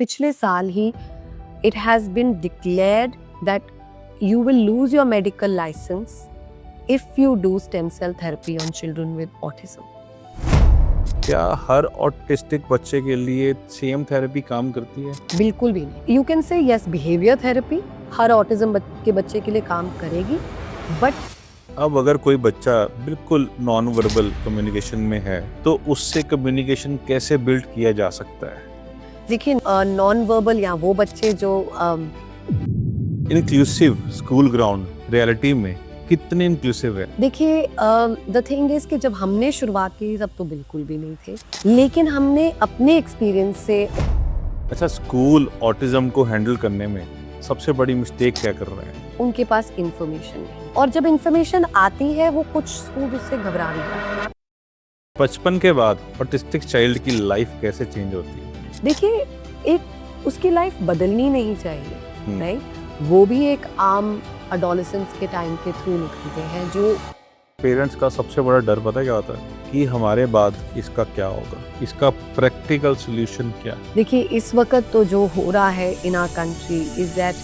पिछले साल ही it has been declared that you will lose your medical license if you do stem cell therapy on children with autism. क्या हर autistic बच्चे के लिए same therapy काम करती है? बिल्कुल भी नहीं. You can say yes, behavior therapy her autism के बच्चे के लिए काम करेगी, बट अब अगर कोई बच्चा बिल्कुल नॉन वर्बल कम्युनिकेशन में है तो उससे कम्युनिकेशन कैसे बिल्ड किया जा सकता है? देखिए नॉन वर्बल या वो बच्चे जो इंक्लूसिव स्कूल ग्राउंड रियलिटी में कितने इंक्लूसिव है? देखिए द थिंग इज कि जब हमने शुरुआत की तब तो बिल्कुल भी नहीं थे, लेकिन हमने अपने एक्सपीरियंस से अच्छा, स्कूल ऑटिज्म को हैंडल करने में सबसे बड़ी मिस्टेक क्या कर रहे हैं? उनके पास इंफॉर्मेशन है, और जब इंफॉर्मेशन आती है वो कुछ स्कूल उससे घबरा भी जाते हैं. बचपन के बाद ऑटिस्टिक चाइल्ड की लाइफ कैसे चेंज होती है? देखिए एक उसकी लाइफ बदलनी नहीं चाहिए, राइट? वो भी एक आम अडोलेसेंस के टाइम के थ्रू निकलते हैं. जो पेरेंट्स का सबसे बड़ा डर पता क्या होता है कि हमारे बाद इसका क्या होगा, इसका प्रैक्टिकल सॉल्यूशन क्या? देखिए इस वक्त तो जो हो रहा है in our country is that.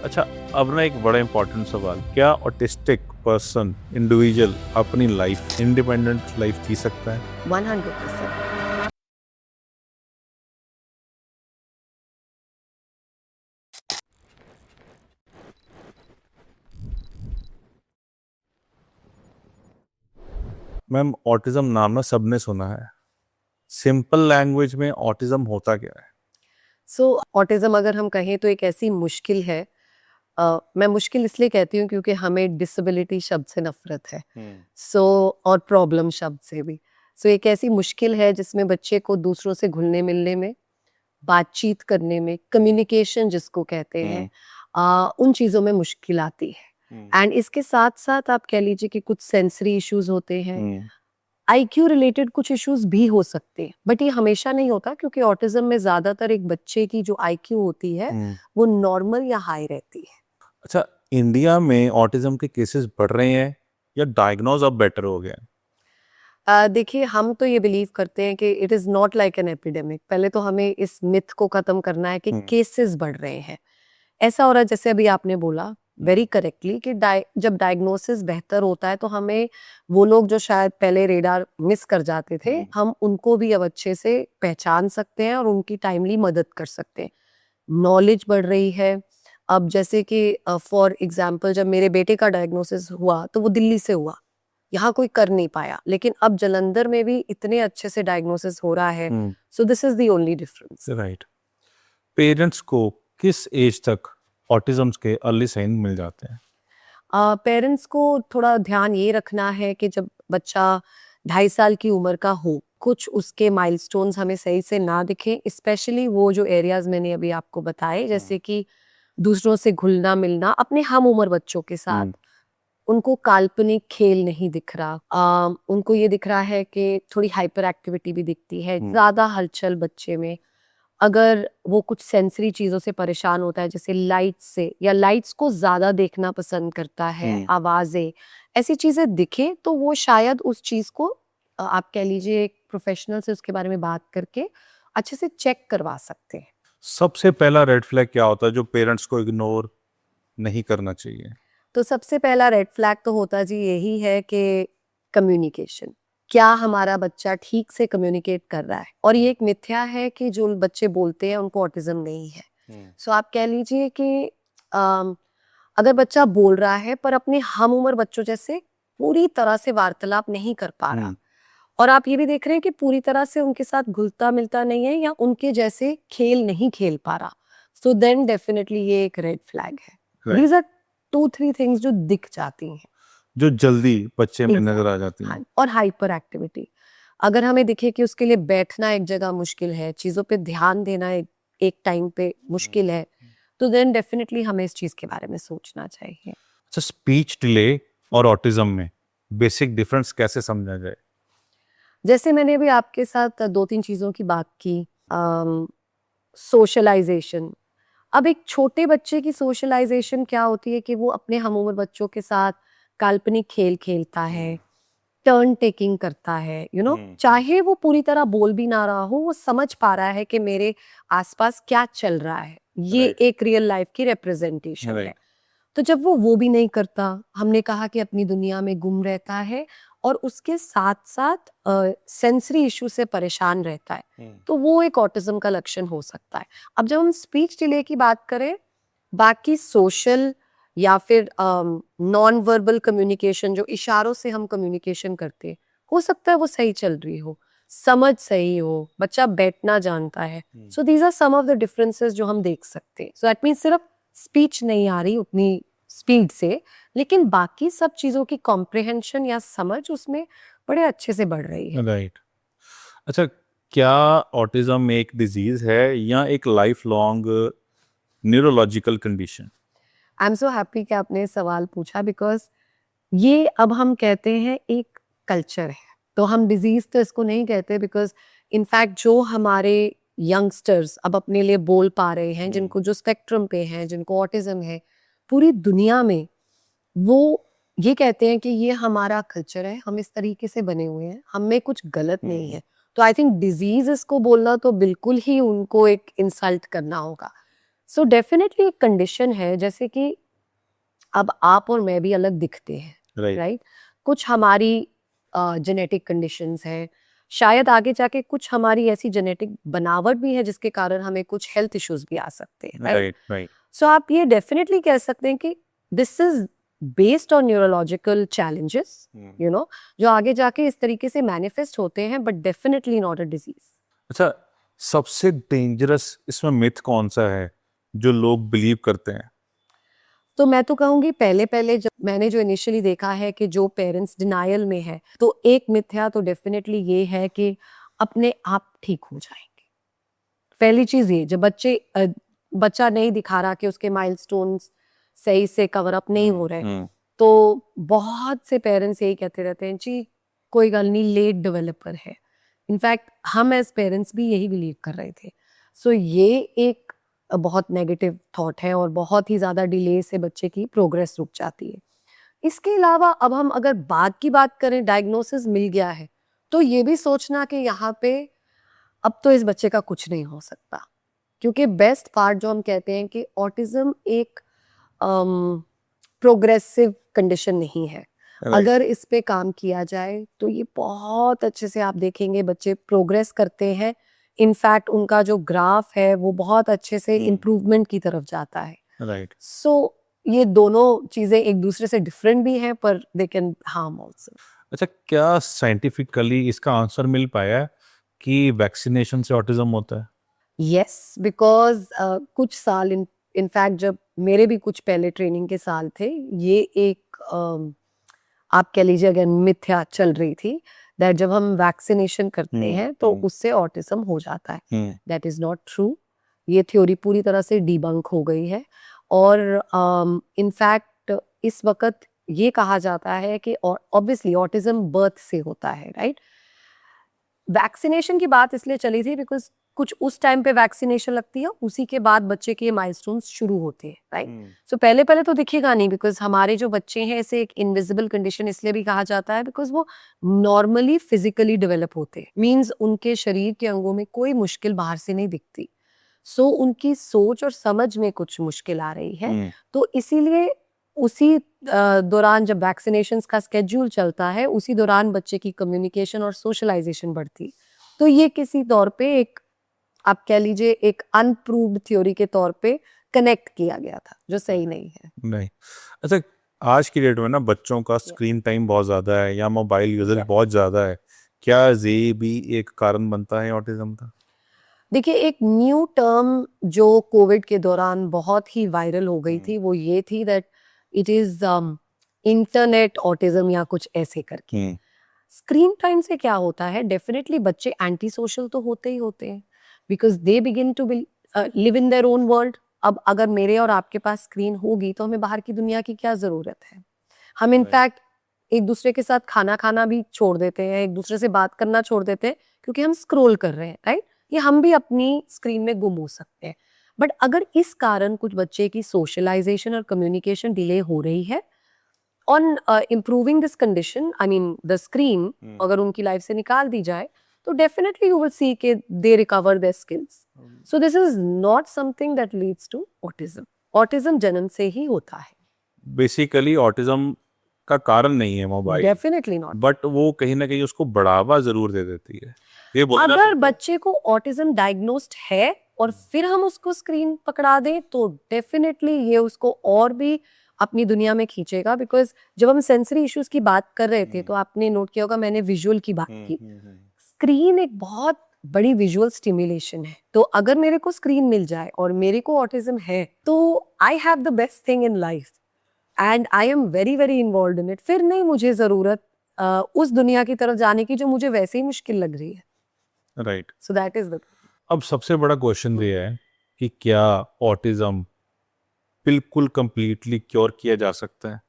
अच्छा, अब ना एक बड़ा इंपॉर्टेंट सवाल, क्या ऑटिस्टिक पर्सन इंडिविजुअल अपनी लाइफ इंडिपेंडेंट लाइफ जी सकता है? 100%. मैम, ऑटिज्म नाम ना सबने सुना है. सिंपल लैंग्वेज में ऑटिज्म होता क्या है? सो ऑटिज्म अगर हम कहें तो एक ऐसी मुश्किल है, मैं मुश्किल इसलिए कहती हूँ क्योंकि हमें डिसेबिलिटी शब्द से नफरत है. और प्रॉब्लम शब्द से भी. एक ऐसी मुश्किल है जिसमें बच्चे को दूसरों से घुलने मिलने में, बातचीत करने में, कम्युनिकेशन जिसको कहते हैं, उन चीज़ों में मुश्किल आती है. एंड इसके साथ साथ आप कह लीजिए कि कुछ सेंसरी इश्यूज होते हैं, आईक्यू रिलेटेड कुछ इश्यूज भी हो सकते हैं, बट ये हमेशा नहीं होता क्योंकि ऑटिज्म में ज्यादातर एक बच्चे की जो आईक्यू होती है वो नॉर्मल या हाई रहती है. अच्छा, इंडिया में ऑटिज्म के केसेस बढ़ रहे हैं या डायग्नोज अब बेटर हो गया? देखिए हम तो ये बिलीव करते हैं कि it is not like an epidemic. पहले तो हमें इस मिथ को खत्म करना है कि केसेस बढ़ रहे हैं. ऐसा हो रहा है जैसे अभी आपने बोला वेरी करेक्टली कि जब डायग्नोसिस बेहतर होता है तो हमें वो लोग जो शायद पहले रेडार मिस कर जाते थे, हम उनको भी अब अच्छे से पहचान सकते हैं और उनकी टाइमली मदद कर सकते हैं. नॉलेज बढ़ रही है. अब जैसे कि फॉर एग्जांपल जब मेरे बेटे का डायग्नोसिस हुआ तो वो दिल्ली से हुआ, यहाँ कोई कर नहीं पाया, लेकिन अब जलंधर में भी इतने अच्छे से डायग्नोसिस हो रहा है. सो this is the only difference. Right. Parents को किस एज तक ऑटिज्म के अर्ली साइन मिल जाते हैं? पेरेंट्स को थोड़ा ध्यान ये रखना है कि जब बच्चा 2.5 साल की उम्र का हो, कुछ उसके माइलस्टोन्स हमें सही से ना दिखें, स्पेशली वो जो एरियाज मैंने अभी आपको बताए, जैसे कि दूसरों से घुलना मिलना, अपने हम उम्र बच्चों के साथ उनको काल्पनिक खेल नहीं दिख रहा. उनको ये दिख रहा है कि थोड़ी हाइपर एक्टिविटी भी दिखती है, ज्यादा हलचल बच्चे में. अगर वो कुछ सेंसरी चीजों से परेशान होता है जैसे लाइट से, या लाइट्स को ज्यादा देखना पसंद करता है, आवाजें, ऐसी चीजें दिखे तो वो शायद उस चीज को आप कह लीजिए एक प्रोफेशनल से उसके बारे में बात करके अच्छे से चेक करवा सकते हैं. सबसे पहला रेड फ्लैग क्या होता है जो पेरेंट्स को इग्नोर नहीं करना चाहिए? तो सबसे पहला रेड फ्लैग तो होता जी यही है कि कम्युनिकेशन. क्या हमारा बच्चा ठीक से कम्युनिकेट कर रहा है? और ये एक मिथ्या है कि जो बच्चे बोलते हैं उनको ऑटिज्म नहीं है. सो आप कह लीजिए कि अगर बच्चा बोल रहा है पर अपने हम उम्र बच्चों जैसे पूरी तरह से वार्तालाप नहीं कर पा रहा, और आप ये भी देख रहे हैं कि पूरी तरह से उनके साथ घुलता मिलता नहीं है या उनके जैसे खेल नहीं खेल पा रहा, सो देन डेफिनेटली ये एक रेड फ्लैग है. दीज आर 2-3 थिंग्स जो दिख जाती हैं, जो जल्दी बच्चे में नजर आ जाती हैं. हाँ, और हाइपर एक्टिविटी. अगर हमें दिखे कि उसके लिए बैठना एक जगह मुश्किल है, चीजों पे ध्यान देना एक टाइम पे मुश्किल है, तो देन डेफिनेटली हमें इस चीज के बारे में सोचना चाहिए. अच्छा, स्पीच डिले और ऑटिज्म में बेसिक डिफरेंस कैसे समझा जाए? जैसे मैंने अभी आपके साथ 2-3 चीजों की बात की. सोशलाइजेशन. अब एक छोटे बच्चे की सोशलाइजेशन क्या होती है कि वो अपने हम उम्र बच्चों के साथ काल्पनिक खेल खेलता है, टर्न टेकिंग करता है, चाहे वो पूरी तरह बोल भी ना रहा हो, वो समझ पा रहा है कि मेरे आसपास क्या चल रहा है। ये Right. एक रियल लाइफ की रिप्रेजेंटेशन है। Right. तो जब वो भी नहीं करता, हमने कहा कि अपनी दुनिया में गुम रहता है और उसके साथ साथ सेंसरी इशू से परेशान रहता है, तो वो एक ऑटिज्म का लक्षण हो सकता है। अब जब हम स्पीच डिले की बात करें, बाकी सोशल या फिर नॉन वर्बल कम्युनिकेशन, जो इशारों से हम कम्युनिकेशन करते हैं, हो सकता है वो सही चल रही हो, समझ सही हो, बच्चा बैठना जानता है। So these are some of the differences जो हम देख सकते हैं। सो दैट मीन्स सिर्फ स्पीच नहीं आ रही उतनी स्पीड से, लेकिन बाकी सब चीज़ों की कॉम्प्रिहेंशन या समझ उसमें बड़े अच्छे से बढ़ रही है। राइट। अच्छा, क्या ऑटिज्म एक डिजीज है या एक life long neurological condition? I am so happy कि आपने सवाल पूछा, बिकॉज ये अब हम कहते हैं एक कल्चर है, तो हम डिजीज तो इसको नहीं कहते, बिकॉज इनफैक्ट जो हमारे यंगस्टर्स अब अपने लिए बोल पा रहे हैं, जिनको जो स्पेक्ट्रम पे हैं, जिनको ऑटिज्म है, पूरी दुनिया में वो ये कहते हैं कि ये हमारा कल्चर है, हम इस तरीके से बने हुए हैं, हम में कुछ गलत नहीं है। तो आई थिंक डिजीज इसको बोलना तो बिल्कुल ही उनको एक इंसल्ट करना होगा। सो डेफिनेटली एक कंडीशन है, जैसे कि अब आप और मैं भी अलग दिखते हैं, राइट। राइट? कुछ हमारी जेनेटिक कंडीशंस हैं, शायद आगे जाके कुछ हमारी ऐसी जेनेटिक बनावट भी है जिसके कारण हमें कुछ हेल्थ इश्यूज भी आ सकते हैं, राइट? राइट। राइट। सो आप ये डेफिनेटली कह सकते हैं कि this is based on neurological challenges, जो आगे जाके इस तरीके से मैनिफेस्ट होते हैं, but definitely not a disease. अच्छा, सबसे डेंजरस इसमें मिथ कौन सा है जो लोग बिलीव करते हैं? तो मैं तो कहूँगी पहले पहले जब मैंने जो इनिशियली देखा है कि जो पेरेंट्स डिनायल में है, तो एक मिथ्या तो डेफिनेटली ये है कि अपने आप ठीक हो जाएंगे। पहली चीज ये, जब बच्चा नहीं दिखा रहा कि उसके माइलस्टोन्स सही से कवर अप नहीं हो रहे, तो बहुत से पेरेंट्स यही कहते रहते हैं, जी कोई गल नहीं, लेट डेवलपर है। इनफैक्ट हम एज पेरेंट्स भी यही बिलीव कर रहे थे। सो ये एक बहुत नेगेटिव थॉट है और बहुत ही ज़्यादा डिले से बच्चे की प्रोग्रेस रुक जाती है। इसके अलावा अब हम अगर बाद की बात करें, डायग्नोसिस मिल गया है, तो ये भी सोचना कि यहाँ पे अब तो इस बच्चे का कुछ नहीं हो सकता, क्योंकि बेस्ट पार्ट जो हम कहते हैं कि ऑटिज्म एक प्रोग्रेसिव कंडीशन नहीं है। अगर इस पे काम किया जाए तो ये बहुत अच्छे से आप देखेंगे बच्चे प्रोग्रेस करते हैं। इनफैक्ट उनका जो ग्राफ है वो बहुत अच्छे से इम्प्रूवमेंट की तरफ जाता है। राइट। सो ये दोनों चीजें एक दूसरे से डिफरेंट भी हैं, पर दे कैन हार्म आल्सो। अच्छा, क्या साइंटिफिकली इसका आंसर मिल पाया है कि वैक्सीनेशन से ऑटिज्म होता है? यस, बिकॉज कुछ साल इनफैक्ट जब मेरे भी कुछ पहले ट्रेनिंग के साल थे, ये एक आप कह लीजिए अगर मिथ्या चल रही थी, दैट जब हम वैक्सीनेशन करते हैं तो उससे ऑटिज्म हो जाता है। That is not true. ये थ्योरी पूरी तरह से डिबंक हो गई है। और इनफैक्ट इस वक्त ये कहा जाता है कि ऑब्वियसली ऑटिज्म बर्थ से होता है, राइट? वैक्सीनेशन की बात इसलिए चली थी बिकॉज कुछ उस टाइम पे वैक्सीनेशन लगती है, उसी के बाद बच्चे के माइलस्टोन्स शुरू होते हैं, राइट? सो पहले पहले तो दिखेगा नहीं, बिकॉज हमारे जो बच्चे हैं इसे एक इनविजिबल कंडीशन इसलिए भी कहा जाता है बिकॉज वो नॉर्मली फिजिकली डेवलप होते हैं, मीन्स उनके शरीर के अंगों में कोई मुश्किल बाहर से नहीं दिखती। सो उनकी सोच और समझ में कुछ मुश्किल आ रही है, तो इसीलिए उसी दौरान जब वैक्सीनेशंस का स्केड्यूल चलता है, उसी दौरान बच्चे की कम्युनिकेशन और सोशलाइजेशन बढ़ती। तो ये किसी तौर पे एक, आप कह लीजिए एक अनप्रूव्ड थ्योरी के तौर पे कनेक्ट किया गया था, जो सही नहीं है। नहीं। अच्छा, आज की डेट में ना बच्चों का स्क्रीन टाइम बहुत ज़्यादा है या मोबाइल यूजेज बहुत ज़्यादा है, क्या ये भी एक कारण बनता है ऑटिज्म का? देखिए, एक न्यू टर्म जो कोविड के दौरान बहुत ही वायरल हो गई थी, वो ये थी that it is internet autism या कुछ ऐसे करके। स्क्रीन टाइम से क्या होता है, डेफिनेटली बच्चे एंटी सोशल तो होते ही होते हैं, because they begin to live in their own world. अब अगर मेरे और आपके पास स्क्रीन होगी तो हमें बाहर की दुनिया की क्या जरूरत है? हम इनफैक्ट एक दूसरे के साथ खाना खाना भी छोड़ देते हैं, एक दूसरे से बात करना छोड़ देते हैं, क्योंकि हम स्क्रोल कर रहे हैं, राइट? ये हम भी अपनी स्क्रीन में गुम हो सकते हैं। बट अगर इस कारण कुछ बच्चे की सोशलाइजेशन और कम्युनिकेशन डिले हो रही है, on improving this condition, I mean the screen, अगर उनकी लाइफ से निकाल दी जाए तो डेफिनेटली यू विल सी के they recover their skills. So this is not something that leads to autism. Autism जन्म से ही होता है. बेसिकली ऑटिज्म का कारण नहीं है मोबाइल, डेफिनेटली नॉट. बट वो कहीं ना कहीं उसको बढ़ावा जरूर दे देती है. ये बोला जा अगर सकता है? बच्चे को ऑटिज्म डायग्नोस्ड है और फिर हम उसको स्क्रीन पकड़ा दें तो डेफिनेटली ये उसको और भी अपनी दुनिया में खींचेगा. बिकॉज जब हम सेंसरी इश्यूज की बात कर रहे थे तो आपने नोट किया होगा मैंने विजुअल की बात की. स्क्रीन एक बहुत बड़ी विजुअल स्टिमुलेशन है. तो अगर मेरे को स्क्रीन मिल जाए और मेरे को ऑटिज्म है तो I have the best thing in life and I am very very involve in it. फिर नहीं मुझे जरूरत उस दुनिया की तरफ जाने की जो मुझे वैसे ही मुश्किल लग रही है. Right. So that is the. अब सबसे बड़ा क्वेश्चन ये है कि क्या ऑटिज्म बिल्कुल कंप्लीटली क्योर किया जा सकता है?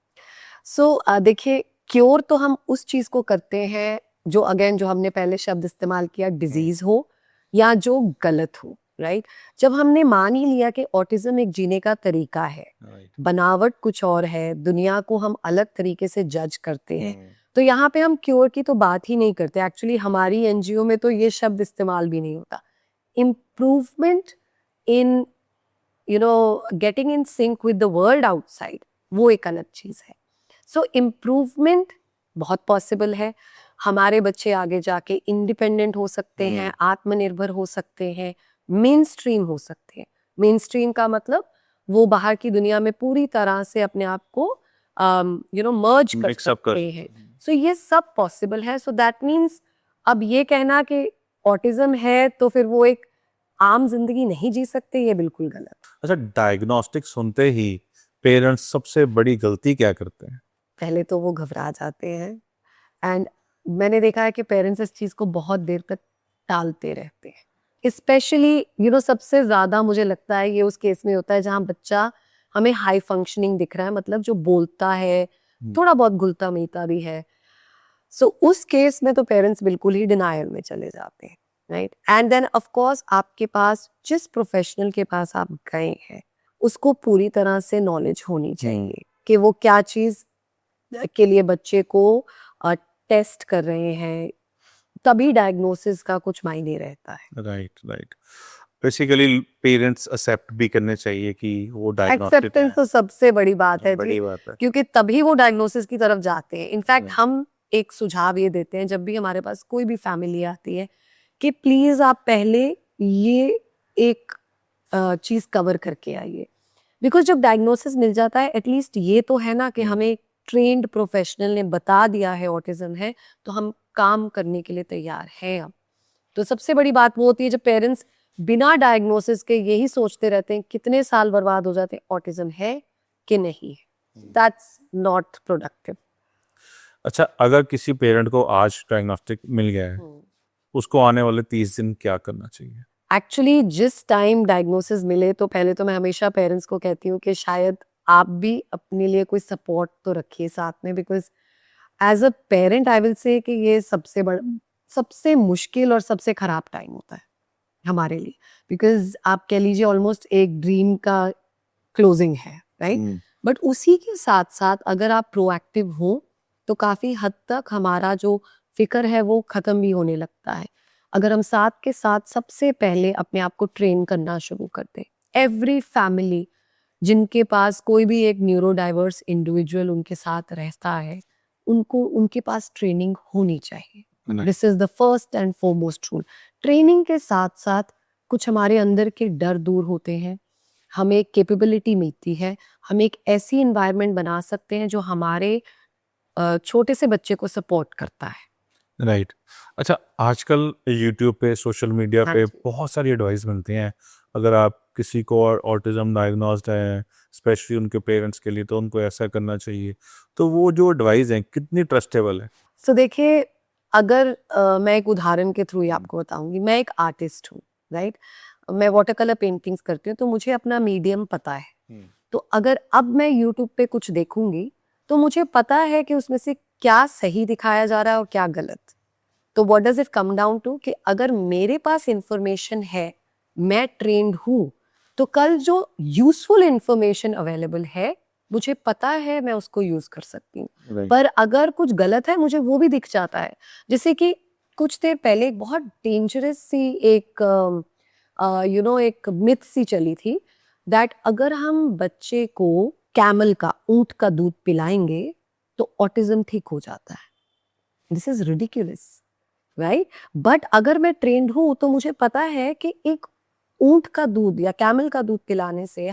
सो देखिए, क्योर तो हम उस चीज को करते हैं जो अगेन जो हमने पहले शब्द इस्तेमाल किया, डिजीज हो या जो गलत हो. राइट. जब हमने मान ही लिया कि ऑटिज्म एक जीने का तरीका है, बनावट कुछ और है, दुनिया को हम अलग तरीके से जज करते हैं, तो यहाँ पे हम क्योर की तो बात ही नहीं करते. एक्चुअली हमारी एनजीओ में तो ये शब्द इस्तेमाल भी नहीं होता. Improvement in getting in sync with the world outside, वो एक अलग चीज है. सो इम्प्रूवमेंट बहुत पॉसिबल है. हमारे बच्चे आगे जाके इंडिपेंडेंट हो सकते हैं, आत्मनिर्भर हो सकते हैं, मेन स्ट्रीम हो सकते हैं. मेन स्ट्रीम का मतलब वो बाहर की दुनिया में पूरी तरह से अपने आप को मर्ज कर Mix up कर सकते हैं. सो ये सब पॉसिबल है. सो दैट मीन्स अब ये कहना कि ऑटिज्म है तो फिर वो एक आम जिंदगी नहीं जी सकते, ये बिल्कुल गलत. अच्छा, डायग्नोस्टिक सुनते ही पेरेंट्स सबसे बड़ी गलती क्या करते हैं? पहले तो वो घबरा जाते हैं एंड मैंने देखा है कि पेरेंट्स इस चीज को बहुत देर तक टालते रहते हैं. स्पेशली सबसे ज्यादा मुझे लगता है ये उस केस में होता है जहाँ बच्चा हमें हाई फंक्शनिंग दिख रहा है, मतलब जो बोलता है, थोड़ा बहुत घुलता मिलता भी है. सो उस केस में तो पेरेंट्स बिल्कुल ही डिनायल में चले जाते हैं. Right. And then of course आपके पास जिस प्रोफेशनल के पास आप गए हैं उसको पूरी तरह से नॉलेज होनी चाहिए कि वो क्या चीज के लिए बच्चे को टेस्ट कर रहे हैं, तभी डायग्नोसिस का कुछ मायने रहता है. राइट. बेसिकली पेरेंट्स एक्सेप्ट भी करने चाहिए कि वो डायग्नोस्टिक एक्सेप्टेंस तो सबसे बड़ी बात है बड़ी जी, बात है. क्योंकि तभी वो डायग्नोसिस की तरफ जाते हैं. इनफैक्ट हम एक सुझाव ये देते हैं जब भी हमारे पास कोई भी फैमिली आती है कि प्लीज आप पहले ये एक चीज कवर करके आइए. बिकॉज जब डायग्नोसिस मिल जाता है एटलीस्ट ये तो है ना कि हमें ट्रेन्ड प्रोफेशनल ने बता दिया है ऑटिज्म है, तो हम काम करने के लिए तैयार हैं अब. तो सबसे बड़ी बात वो होती है जब पेरेंट्स बिना डायग्नोसिस के यही सोचते रहते हैं, कितने साल बर्बाद हो जाते हैं, ऑटिज्म है कि नहीं है. That's not productive. अच्छा, अगर किसी पेरेंट को आज डायग्नोस्टिक मिल गया है, उसको आने वाले 30 दिन क्या करना चाहिए? एक्चुअली जिस टाइम डायग्नोसिस मिले तो पहले तो मैं हमेशा पेरेंट्स को कहती हूँ कि शायद आप भी अपने लिए कोई सपोर्ट तो रखिए साथ में. Because as a parent I will say कि ये सबसे बड़ा, सबसे मुश्किल और सबसे खराब टाइम होता है हमारे लिए. बिकॉज आप कह लीजिए ऑलमोस्ट एक ड्रीम का क्लोजिंग है. राइट. बट उसी के साथ साथ अगर आप प्रोएक्टिव हो तो काफी हद तक हमारा जो फिक्र है वो खत्म भी होने लगता है. अगर हम साथ के साथ सबसे पहले अपने आप को ट्रेन करना शुरू कर दें. एवरी फैमिली जिनके पास कोई भी एक न्यूरो डाइवर्स इंडिविजुअल उनके साथ रहता है, उनको उनके पास ट्रेनिंग होनी चाहिए. This is the first and foremost rule. Training के साथ साथ कुछ हमारे अंदर के डर दूर होते हैं, हमें एक कैपेबिलिटी मिलती है, हम एक ऐसी एनवायरनमेंट बना सकते हैं जो हमारे छोटे से बच्चे को सपोर्ट करता है. राइट. अच्छा, आजकल यूट्यूब पे, सोशल मीडिया हाँ पे जी. बहुत सारी एडवाइस मिलती हैं. अगर आप किसी को ऑटिज्म डायग्नोस्ड है, स्पेशली उनके पेरेंट्स के लिए, तो उनको ऐसा करना चाहिए. तो वो जो एडवाइस है कितनी ट्रस्टेबल है? सो देखिए, अगर मैं एक उदाहरण के थ्रू ही आपको बताऊंगी. मैं एक आर्टिस्ट हूँ. राइट. मैं वाटर कलर पेंटिंग्स करती हूँ तो मुझे अपना मीडियम पता है. तो अगर अब मैं यूट्यूब पे कुछ देखूंगी तो मुझे पता है कि उसमें से क्या सही दिखाया जा रहा है और क्या गलत. तो what does it come down to कि अगर मेरे पास इंफॉर्मेशन है, मैं ट्रेंड हूँ, तो कल जो यूजफुल इंफॉर्मेशन अवेलेबल है मुझे पता है मैं उसको यूज कर सकती हूँ, राइट पर अगर कुछ गलत है मुझे वो भी दिख जाता है। जैसे कि कुछ देर पहले एक बहुत डेंजरस सी एक एक मिथ सी चली थी दैट अगर हम बच्चे को कैमल का, ऊंट का दूध पिलाएंगे तो ऑटिज्म ठीक हो जाता है। This is ridiculous, right? But अगर मैं ट्रेंड हूं तो मुझे पता है कि एक ऊंट का दूध या कैमल का दूध पिलाने से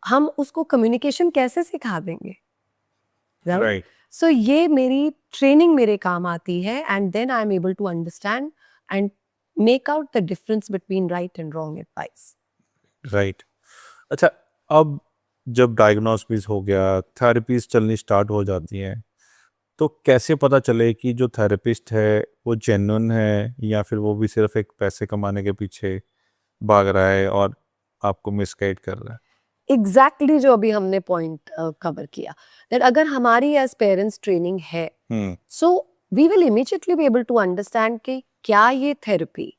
हम उसको कम्युनिकेशन कैसे सिखा देंगे, राइट? राइट सो ये मेरी ट्रेनिंग मेरे काम आती है and then I am able to understand and make out the difference between right and wrong advice. Right. अच्छा, अब जब डायग्नोसिस हो गया, थेरेपीज चलनी स्टार्ट हो जाती हैं, तो कैसे पता चले कि जो थेरेपिस्ट है वो जेन्युइन है या फिर वो भी सिर्फ एक पैसे कमाने के पीछे भाग रहा है और आपको मिसगाइड कर रहा एग्जैक्टली जो अभी हमने पॉइंट कवर किया, दैट अगर हमारी एज पेरेंट्स ट्रेनिंग है है? So we will immediately be able to understand कि क्या ये थेरेपी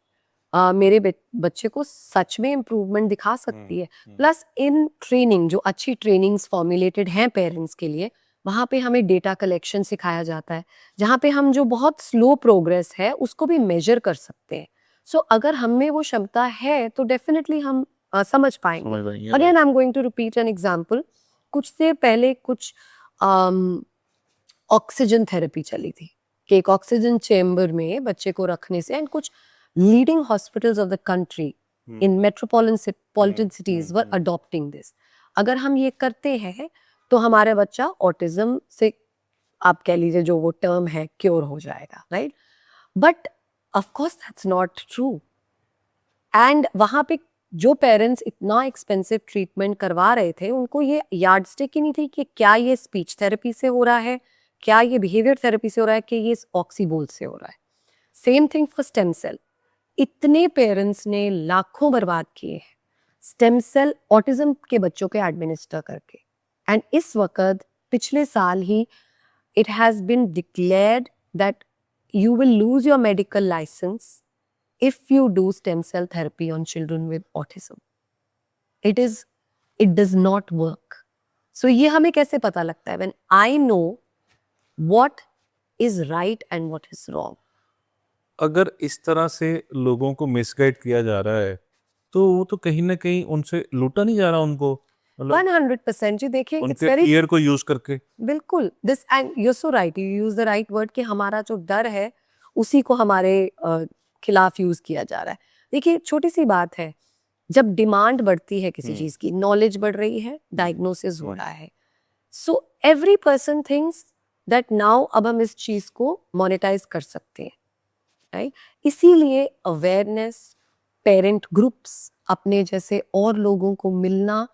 मेरे बच्चे को सच में इम्प्रूवमेंट दिखा सकती है। प्लस इन ट्रेनिंग जो अच्छी ट्रेनिंग्स फॉर्मुलेटेड हैं पेरेंट्स के लिए, वहाँ पे हमें डेटा कलेक्शन सिखाया जाता है, जहाँ पे हम जो बहुत स्लो प्रोग्रेस है उसको भी मेजर कर सकते हैं। सो अगर हम में वो क्षमता है तो डेफिनेटली हम समझ पाएंगे। समझ रही हैं, again I am going to repeat an example. कुछ देर पहले कुछ ऑक्सीजन थेरेपी चली थी कि एक ऑक्सीजन चेम्बर में बच्चे को रखने से, एंड कुछ leading hospitals of the country in metropolitan cities were adopting this. अगर हम ये करते हैं तो हमारा बच्चा ऑटिज्म से, आप कह लीजिए जो वो टर्म है, क्योर हो जाएगा, right? But of course that's not true. And वहां पे जो पेरेंट्स इतना एक्सपेंसिव ट्रीटमेंट करवा रहे थे उनको ये यार्डस्टिक ही नहीं थी कि क्या ये स्पीच थेरेपी से हो रहा है, क्या ये बिहेवियर थेरेपी से हो रहा है, कि ये ऑक्सीबोल से हो रहा है। Same thing for stem cell. इतने पेरेंट्स ने लाखों बर्बाद किए हैं स्टेम सेल ऑटिज्म के बच्चों के एडमिनिस्टर करके, एंड इस वक्त पिछले साल ही it has been declared that you will lose your medical license if you do stem cell therapy on children with autism. It does not work. So ये हमें कैसे पता लगता है? When I know what is right and what is wrong. अगर इस तरह से लोगों को मिसगाइड किया जा रहा है तो वो तो कहीं ना कहीं उनसे लूटा नहीं जा रहा उनको, मतलब 100% जी, देखिए इट्स उनके वेरी, ईयर को यूज करके। बिल्कुल this, and you so right, you use the right word कि हमारा जो डर है उसी को हमारे खिलाफ यूज किया जा रहा है। देखिए छोटी सी बात है, जब डिमांड बढ़ती है किसी चीज की, नॉलेज बढ़ रही है, डायग्नोसिस हो रहा है, so every person thinks that now अब हम इस चीज को मोनेटाइज कर सकते हैं, राइट? इसीलिए अवेयरनेस, पेरेंट ग्रुप्स, अपने जैसे और लोगों को मिलना,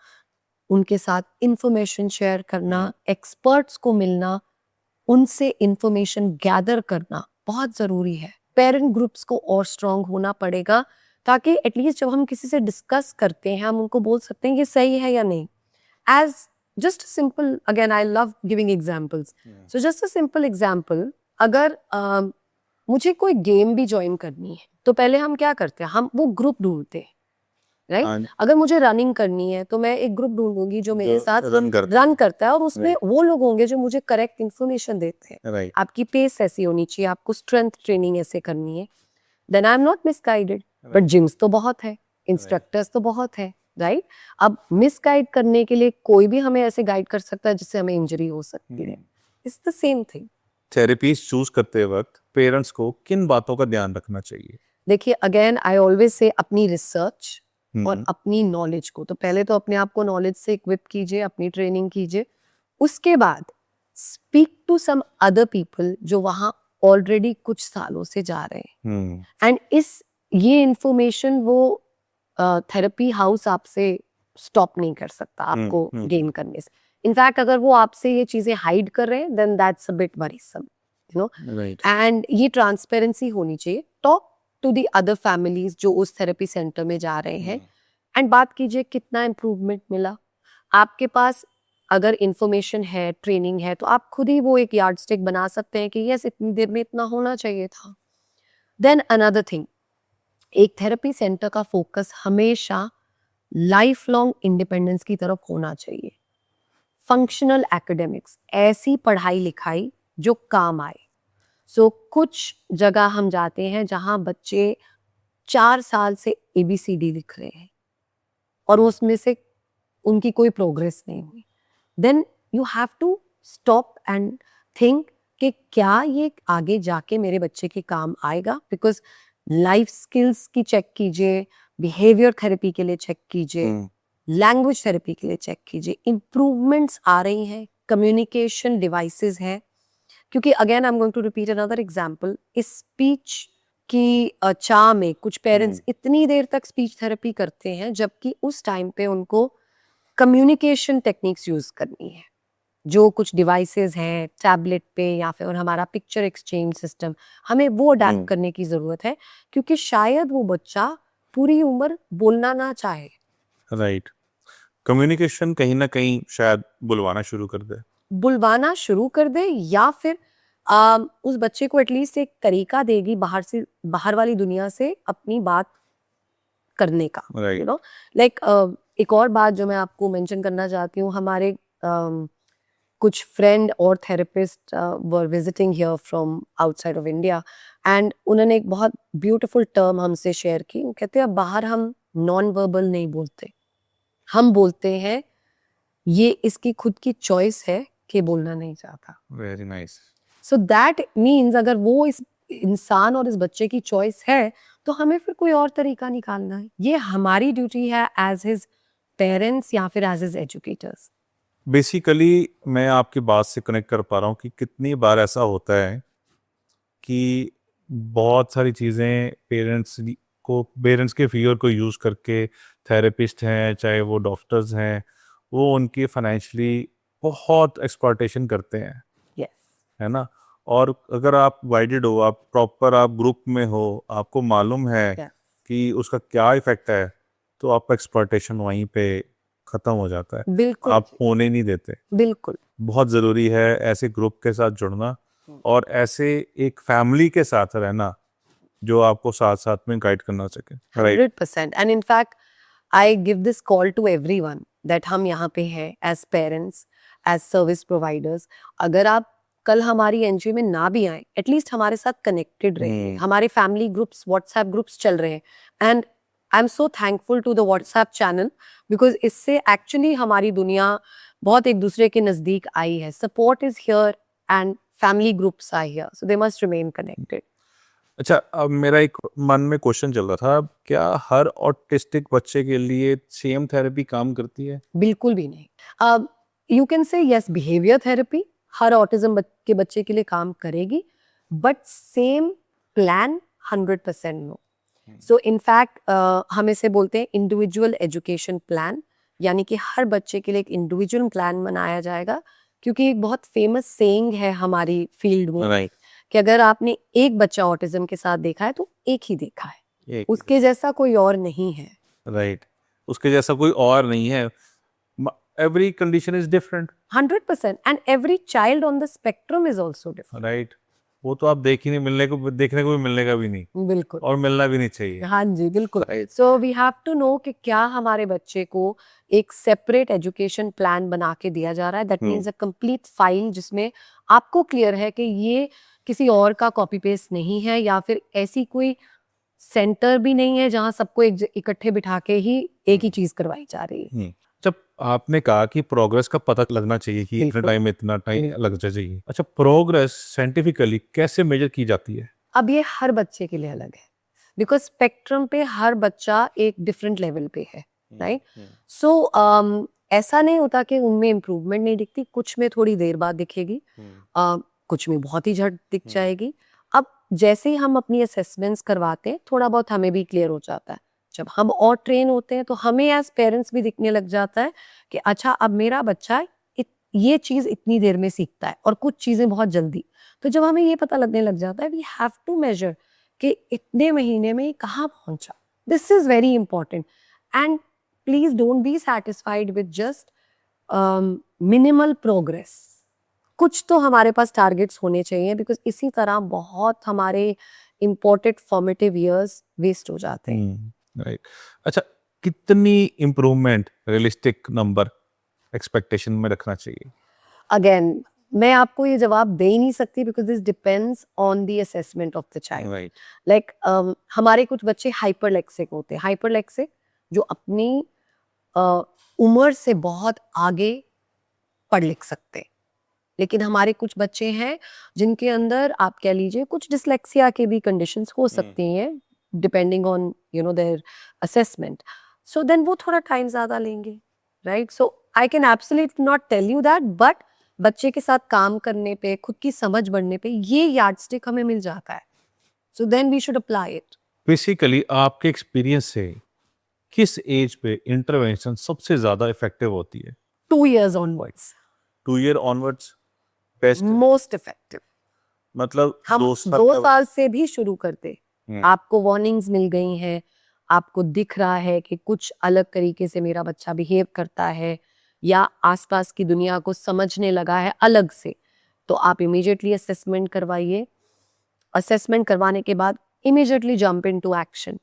उनके साथ इंफॉर्मेशन शेयर करना, एक्सपर्ट्स को मिलना, उनसे इंफॉर्मेशन गैदर करना बहुत जरूरी है। पेरेंट ग्रुप्स को और स्ट्रांग होना पड़ेगा ताकि एटलीस्ट जब हम किसी से डिस्कस करते हैं हम उनको बोल सकते हैं ये सही है या नहीं। As just simple, again I love giving examples, so just a simple example, अगर मुझे कोई गेम भी ज्वाइन करनी है तो पहले हम क्या करते हैं, हम वो ग्रुप ढूंढते हैं, राइट? अगर मुझे रनिंग करनी है तो मैं एक ग्रुप ढूंढूंगी जो मेरे साथ रन करता है और उसमें वो लोग होंगे जो मुझे करेक्ट इन्फॉर्मेशन देते हैं। आपकी पेस ऐसी होनी चाहिए, आपको स्ट्रेंथ ट्रेनिंग ऐसे करनी है, then I am not misguided. But gyms तो बहुत है, इंस्ट्रक्टर्स तो बहुत है, राइट? अब मिसगाइड करने के लिए कोई भी हमें ऐसे गाइड कर सकता है जिससे हमें इंजरी हो सकती है। It's the same thing. Therapies choose करते वक्त पेरेंट्स को किन बातों का ध्यान रखना चाहिए? देखिए अगेन आई ऑलवेज से अपनी रिसर्च और अपनी नॉलेज को, तो पहले तो अपने आप को नॉलेज से इक्विप कीजिए, अपनी ट्रेनिंग कीजिए, उसके बाद speak to some other people जो वहां ऑलरेडी कुछ सालों से जा रहे हैं, एंड ये इंफॉर्मेशन वो थेरेपी हाउस आपसे स्टॉप नहीं कर सकता आपको गेन करने से। इनफैक्ट अगर वो आपसे ये चीजें हाइड कर रहे हैं then that's a bit worrisome, you know, and ये ट्रांसपेरेंसी होनी चाहिए। Talk to the other families जो उस थेरेपी सेंटर में जा रहे हैं एंड बात कीजिए कितना इम्प्रूवमेंट मिला। आपके पास अगर इंफॉर्मेशन है, ट्रेनिंग है, तो आप खुद ही वो एक यार्डस्टिक बना सकते हैं कि यस इतनी देर में इतना होना चाहिए था। देन अनदर थिंग, एक थेरेपी सेंटर का फोकस हमेशा लाइफ लॉन्ग इंडिपेंडेंस की तरफ होना चाहिए। फंक्शनल एकेडमिक्स, ऐसी पढ़ाई लिखाई जो काम आए। सो कुछ जगह हम जाते हैं जहाँ बच्चे 4 साल से ABCD लिख रहे हैं और उसमें से उनकी कोई प्रोग्रेस नहीं हुई। Then you have to stop and think कि क्या ये आगे जाके मेरे बच्चे के काम आएगा, बिकॉज लाइफ स्किल्स की चेक कीजिए, बिहेवियर थेरेपी के लिए चेक कीजिए, लैंग्वेज थेरेपी के लिए चेक कीजिए, इम्प्रूवमेंट्स आ रही हैं, कम्युनिकेशन डिवाइसेस हैं। क्योंकि again I am going to repeat another example, इस स्पीच की चाह में कुछ पेरेंट्स इतनी देर तक स्पीच थेरेपी करते हैं जबकि उस टाइम पे उनको कम्युनिकेशन टेक्निक्स यूज करनी है। जो कुछ डिवाइसेस हैं टैबलेट पे या फिर हमारा पिक्चर एक्सचेंज सिस्टम, हमें वो अडेप्ट करने की जरूरत है, क्योंकि शायद वो बच्चा पूरी उम्र बोलना ना चाहे। राइट। कम्युनिकेशन कहीं ना कहीं शायद बुलवाना शुरू कर दे, या फिर उस बच्चे को एटलीस्ट एक तरीका देगी बाहर वाली दुनिया से अपनी बात करने का। Right. यू नो, लाइक एक और बात जो मैं आपको मेंशन करना चाहती हूँ, हमारे कुछ फ्रेंड और therapist were visiting here from outside of India, and उन्होंने एक बहुत ब्यूटीफुल टर्म हमसे शेयर की। वो कहते हैं बाहर हम नॉन वर्बल नहीं बोलते, हम बोलते हैं ये इसकी खुद की चॉइस है कि बोलना नहीं चाहता। Very nice. So that means अगर वो इस इंसान और इस बच्चे की चॉइस है तो हमें फिर कोई और तरीका निकालना है। ये हमारी ड्यूटी है एज हिज पेरेंट्स या फिर एज हिज एजुकेटर्स। बेसिकली मैं आपकी बात से कनेक्ट कर पा रहा हूँ कि कितनी बार ऐसा होता है कि बहुत सारी चीज़ें पेरेंट्स के फियर को यूज़ करके थेरेपिस्ट हैं चाहे वो डॉक्टर्स हैं, वो उनकी फाइनेंशियली बहुत एक्सप्लॉयटेशन करते हैं, यस, है ना। और अगर आप गाइडेड हो, आप प्रॉपर आप ग्रुप में हो, आपको मालूम है यस, कि उसका क्या इफेक्ट है, तो आपका एक्सप्लॉयटेशन वहीं पे खत्म हो जाता है, बिल्कुल आप होने नहीं देते। बिल्कुल। बहुत ज़रूरी है ऐसे ग्रुप के साथ जुड़ना और ऐसे एक फैमिली के साथ रहना जो आपको साथ साथ में गाइड करना सके। Right. 100%। And in fact I give this call to everyone that हम यहाँ पे हैं as parents, as service providers. अगर आप कल हमारी एनजीओ में ना भी आए, एटलीस्ट हमारे साथ कनेक्टेड रहिए। हमारे फैमिली ग्रुप्स, व्हाट्सएप ग्रुप्स चल रहे हैं, and I am so thankful to the WhatsApp channel, because इससे एक्चुअली हमारी दुनिया बहुत एक दूसरे के नजदीक आई है। Support is here and family groups are here, so they must remain connected. अच्छा, अब मेरा एक मन में क्वेश्चन चल रहा था, क्या हर ऑटिस्टिक बच्चे के लिए सेम थेरेपी काम करती है? बिल्कुल भी नहीं। You can say yes, behaviour therapy हर ऑटिज्म के बच्चे के लिए काम करेगी, but same plan 100% no. So in fact हम इसे बोलते हैं इंडिविजुअल एजुकेशन प्लान, यानी कि हर बच्चे के लिए एक इंडिविजुअल प्लान बनाया जाएगा। क्योंकि एक बहुत फेमस सेइंग है हमारी फील्ड में, राइट। कि अगर आपने एक बच्चा ऑटिज्म के साथ देखा है तो एक ही देखा है, उसके जैसा कोई और नहीं है। राइट, उसके जैसा कोई और नहीं है। Every condition is different. 100%, and every child on the spectrum is also different. Right, वो तो आप देखने को भी मिलने का भी नहीं, बिल्कुल, और मिलना भी नहीं चाहिए। हाँ जी, बिल्कुल। Right. So we have to know कि क्या हमारे बच्चे को एक सेपरेट एजुकेशन प्लान बना के दिया जा रहा है। That means a complete file जिसमें आपको क्लियर है कि ये किसी और का कॉपी पेस्ट नहीं है, या फिर ऐसी कोई सेंटर भी नहीं है जहां सबको इकट्ठे बिठा के ही एक ही चीज करवाई जा रही है। जब आपने कहा कि प्रोग्रेस का पता लगना चाहिए कि इतने टाइम में इतना टाइम लगना चाहिए, अच्छा प्रोग्रेस साइंटिफिकली कैसे मेजर की जाती है? अब ये हर बच्चे के लिए अलग है, बिकॉज स्पेक्ट्रम पे हर बच्चा एक डिफरेंट लेवल पे है, राइट। सो ऐसा नहीं होता कि उनमें इम्प्रूवमेंट नहीं दिखती, कुछ में थोड़ी देर बाद दिखेगी, कुछ में बहुत ही झट दिख जाएगी। अब जैसे ही हम अपनी असेसमेंट्स करवाते हैं, थोड़ा बहुत हमें भी क्लियर हो जाता है। जब हम और ट्रेन होते हैं तो हमें एज पेरेंट्स भी दिखने लग जाता है कि अच्छा अब मेरा बच्चा ये चीज इतनी देर में सीखता है और कुछ चीजें बहुत जल्दी। तो जब हमें ये पता लगने लग जाता है, वी हैव टू मेजर कि इतने महीने में कहाँ पहुंचा। This is very important, and please don't be satisfied with just minimal progress. कुछ तो हमारे पास टारगेट्स होने चाहिए, बिकॉज इसी तरह बहुत हमारे इम्पोर्टेंट फॉर्मेटिव ईयर्स वेस्ट हो जाते हैं। राइट। अच्छा, कितनी इम्प्रूवमेंट रियलिस्टिक नंबर एक्सपेक्टेशन में रखना चाहिए? अगेन मैं आपको ये जवाब दे ही नहीं सकती because this depends on the assessment of the child. Right. Like हमारे कुछ बच्चे हाइपरलेक्सिक होते हैं, हाइपरलेक्सिक जो अपनी उम्र से बहुत आगे पढ़ लिख सकते हैं। लेकिन हमारे कुछ बच्चे हैं जिनके अंदर आप कह लीजिए कुछ डिसलेक्सिया के भी कंडीशंस हो सकती हैं depending on their assessment. So then वो थोड़ा टाइम ज़्यादा लेंगे, right? So I can absolutely not tell you that, but बच्चे के साथ काम करने पे, खुद की समझ बढ़ने पे ये यार्डस्टिक हमें मिल जाता है। So then we should apply it. Basically आपके एक्सपीरियंस से किस एज पे इंटरवेंशन सबसे ज़्यादा इफेक्टिव होती है? 2 years onwards 2 year onwards best? Most effective. मतलब हम 2 साल 2 का- साल से भी शुरू करते, हम्म, आपको वार्निंग्स मिल गई हैं, आपको दिख रहा है कि कुछ अलग तरीके से मेरा बच्चा बिहेव करता है या आसपास की दुनिया को समझने लगा है अलग से, तो आप इमीडिएटली असेसमेंट करवाइए। असेसमेंट करवाने के बाद immediately jump into action.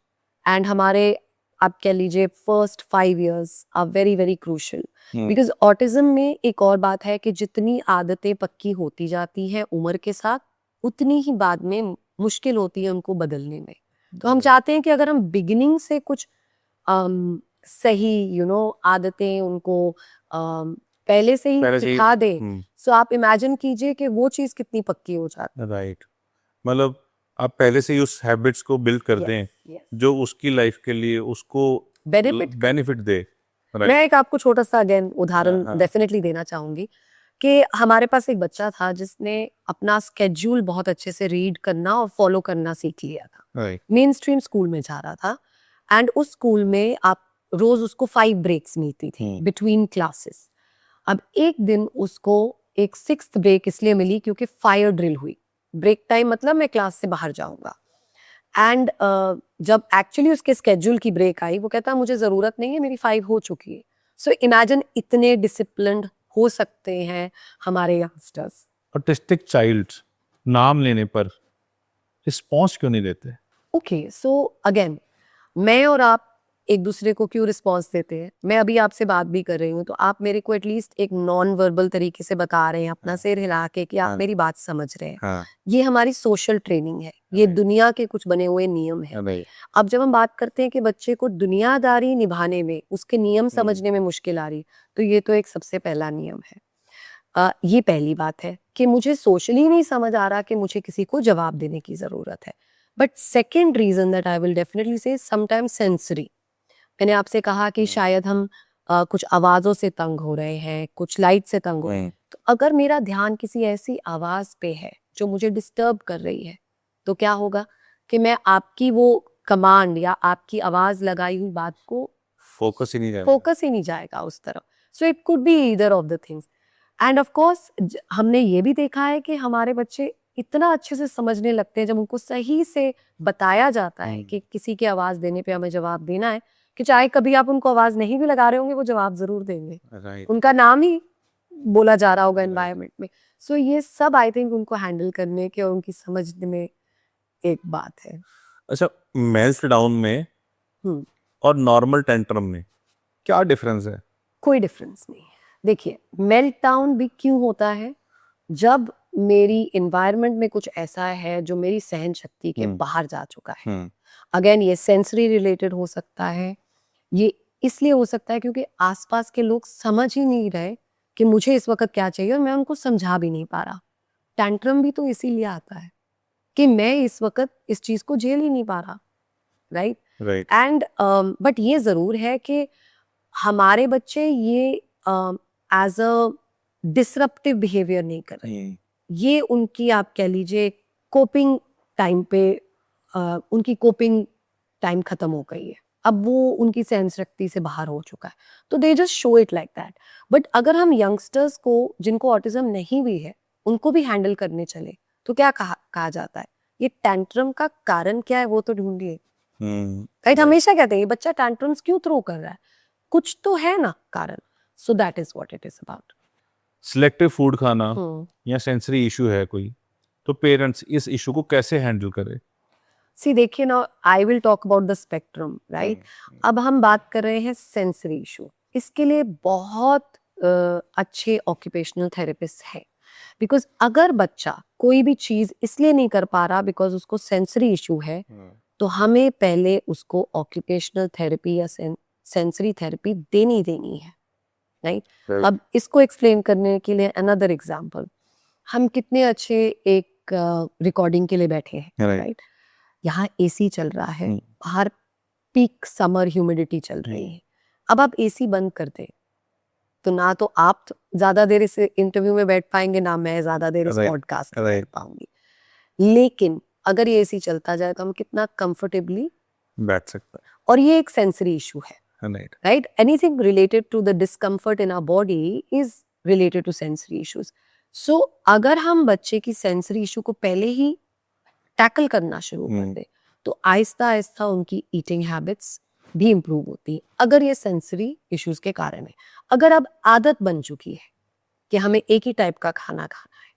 And हमारे आप कह लीजिए first 5 years are very very crucial hmm, because autism में एक और बात है कि जितनी आदतें पक्की होती जाती हैं उम्र के साथ, उतनी ही बाद में मुश्किल होती है उनको बदलने में। तो हम चाहते हैं कि अगर हम बिगिनिंग से कुछ सही आदतें उनको पहले से ही पहले से ही- सिखा दें, सो आप इमेजिन कीजिए कि वो चीज़ कितनी पक्की हो जाती है। राइट। मतलब आप पहले से ही उस हैबिट्स को बिल्ड कर दें Yes, yes. जो उसकी लाइफ के लिए उसको बेनिफिट दे। राइट। मैं एक आपको छोटा सा अगेन हाँ, उदाहरण हाँ। डेफिनेटली देना चाहूंगी कि हमारे पास एक बच्चा था जिसने अपना स्केड्यूल बहुत अच्छे से रीड करना और फॉलो करना सीख लिया था। राइट। मेन स्ट्रीम स्कूल में जा रहा था एंड उस स्कूल में आप रोज उसको 5 ब्रेक्स मिलती थी बिटवीन क्लासेस। अब एक दिन उसको एक 6th ब्रेक इसलिए मिली क्योंकि फायर ड्रिल हुई। ब्रेक टाइम मतलब मैं क्लास से बाहर जाऊंगा। एंड जब एक्चुअली उसके स्केड्यूल की ब्रेक आई, वो कहता मुझे ज़रूरत नहीं है, मेरी 5 हो चुकी है। सो इमेजिन इतने डिसिप्लिन्ड हो सकते हैं हमारे यंगस्टर्स। ऑटिस्टिक चाइल्ड नाम लेने पर रिस्पॉन्स क्यों नहीं देते? ओके, सो अगेन मैं और आप एक दूसरे को क्यों रिस्पॉन्स देते हैं? मैं अभी आपसे बात भी कर रही हूँ तो आप मेरे को एटलीस्ट एक नॉन वर्बल तरीके से बता रहे हैं, अपना सिर हिला के कि आप हाँ। मेरी बात समझ रहे हैं। हाँ। ये हमारी सोशल ट्रेनिंग है, ये Right. दुनिया के कुछ बने हुए नियम है। नहीं। अब जब हम बात करते हैं कि बच्चे को दुनियादारी निभाने में, उसके नियम समझने में मुश्किल आ रही, तो ये तो एक सबसे पहला नियम है। ये पहली बात है कि मुझे सोशली नहीं समझ आ रहा कि मुझे किसी को जवाब देने की ज़रूरत है। But second reason that I will definitely से समटाइम्स सेंसरी। मैंने आपसे कहा कि शायद हम कुछ आवाज़ों से तंग हो रहे हैं, कुछ लाइट से तंग हो रहे हैं। तो अगर मेरा ध्यान किसी ऐसी आवाज़ पे है जो मुझे डिस्टर्ब कर रही है, तो क्या होगा कि मैं आपकी वो कमांड या आपकी आवाज़ लगाई हुई बात को फोकस ही नहीं जाएगा। फोकस ही नहीं जाएगा उस तरफ। So it could be either of the things. End of course हमने ये भी देखा है कि हमारे बच्चे इतना अच्छे से समझने लगते हैं जब उनको सही से बताया जाता है कि किसी की आवाज़ देने पे हमें जवाब देना है, कि चाहे कभी आप उनको आवाज़ नहीं भी लगा रहे होंगे वो जवाब ज़रूर देंगे। राइट। उनका नाम ही बोला जा रहा होगा एनवायरनमेंट में। सो ये सब आई थिंक उनको हैंडल करने के और उनकी समझने में एक बात है। अच्छा, मेल्टडाउन में हम्म, और नॉर्मल टेंट्रम में क्या डिफरेंस है? कोई डिफरेंस नहीं है। देखिए, मेल्ट डाउन भी क्यों होता है? जब मेरी एनवायरनमेंट में कुछ ऐसा है जो मेरी सहन शक्ति के बाहर जा चुका है। अगेन ये सेंसरी रिलेटेड हो सकता है, ये इसलिए हो सकता है क्योंकि आसपास के लोग समझ ही नहीं रहे कि मुझे इस वक्त क्या चाहिए और मैं उनको समझा भी नहीं पा रहा। टैंट्रम भी तो इसीलिए आता है कि मैं इस वक्त इस चीज को झेल ही नहीं पा रहा, राइट? राइट। एंड बट ये जरूर है कि हमारे बच्चे ये एज अ डिसरप्टिव बिहेवियर नहीं कर रहे। ये उनकी आप कह लीजिए कोपिंग टाइम पे उनकी कोपिंग टाइम खत्म हो गई है। अब वो उनकी सहन शक्ति से बाहर हो चुका है, तो they just show it like that. But अगर हम यंगस्टर्स को जिनको ऑटिज्म नहीं भी है उनको भी हैंडल करने चले तो क्या कहा जाता है, ये टैंट्रम का कारण क्या है वो तो ढूंढिए। राइट, हमेशा कहते हैं ये बच्चा टैंट्रम्स क्यों थ्रो कर रहा है, कुछ तो है ना कारण। सो that is what it is about. Selective food खाना या सेंसरी इशू है कोई, तो पेरेंट्स इस इशू को कैसे हैंडल करें? सी देखिए ना, I will talk about the spectrum, right? अब हम बात कर रहे हैं सेंसरी इशू। इसके लिए बहुत अच्छे ऑक्यूपेशनल थेरेपिस्ट हैं, बिकॉज अगर बच्चा कोई भी चीज इसलिए नहीं कर पा रहा बिकॉज उसको सेंसरी इशू है, तो हमें पहले उसको ऑक्यूपेशनल थेरेपी या सेंसरी थेरेपी देनी है, राइट। अब इसको एक्सप्लेन करने के लिए अनदर एग्जांपल, हम कितने अच्छे एक रिकॉर्डिंग के लिए बैठे हैं, Right. राइट। यहाँ एसी चल रहा है, बाहर पीक समर ह्यूमिडिटी चल रही है। अब आप एसी बंद कर दे तो ना तो आप ज्यादा देर इस इंटरव्यू में बैठ पाएंगे, ना मैं ज्यादा देर इस Right. पॉडकास्ट में Right. बैठ पाऊंगी। लेकिन अगर ये एसी चलता जाए तो हम कितना कंफर्टेबली बैठ सकता और ये एक सेंसरी इशू है, है, right. right? Anything related to the discomfort in our body is related to sensory issues. So अगर हम बच्चे की सेंसरी इशू को पहले ही टैकल करना शुरू कर दे तो आहिस्ता आहिस्ता उनकी ईटिंग हैबिट्स भी इम्प्रूव होती है, अगर ये सेंसरी इश्यूज के कारण है। अगर अब आदत बन चुकी है कि हमें एक ही टाइप का खाना खाना है,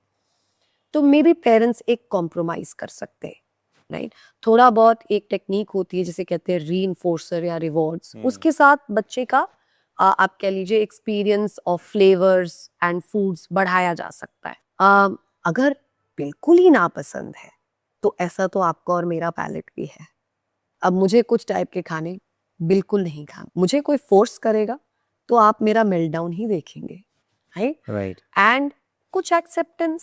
तो मे बी पेरेंट्स एक कॉम्प्रोमाइज कर सकते हैं, राइट। थोड़ा बहुत एक टेक्निक होती है जिसे कहते हैं रीइंफोर्सर या रिवॉर्ड्स, उसके साथ बच्चे का आप कह लीजिए experience of flavours and foods बढ़ाया जा सकता है। अगर बिल्कुल ही नापसंद है तो ऐसा तो आपका और मेरा पैलेट भी है। अब मुझे कुछ टाइप के खाने बिल्कुल नहीं खाना, मुझे कोई फोर्स करेगा तो आप मेरा मेल्टडाउन ही देखेंगे, राइट। राइट। एंड कुछ acceptance,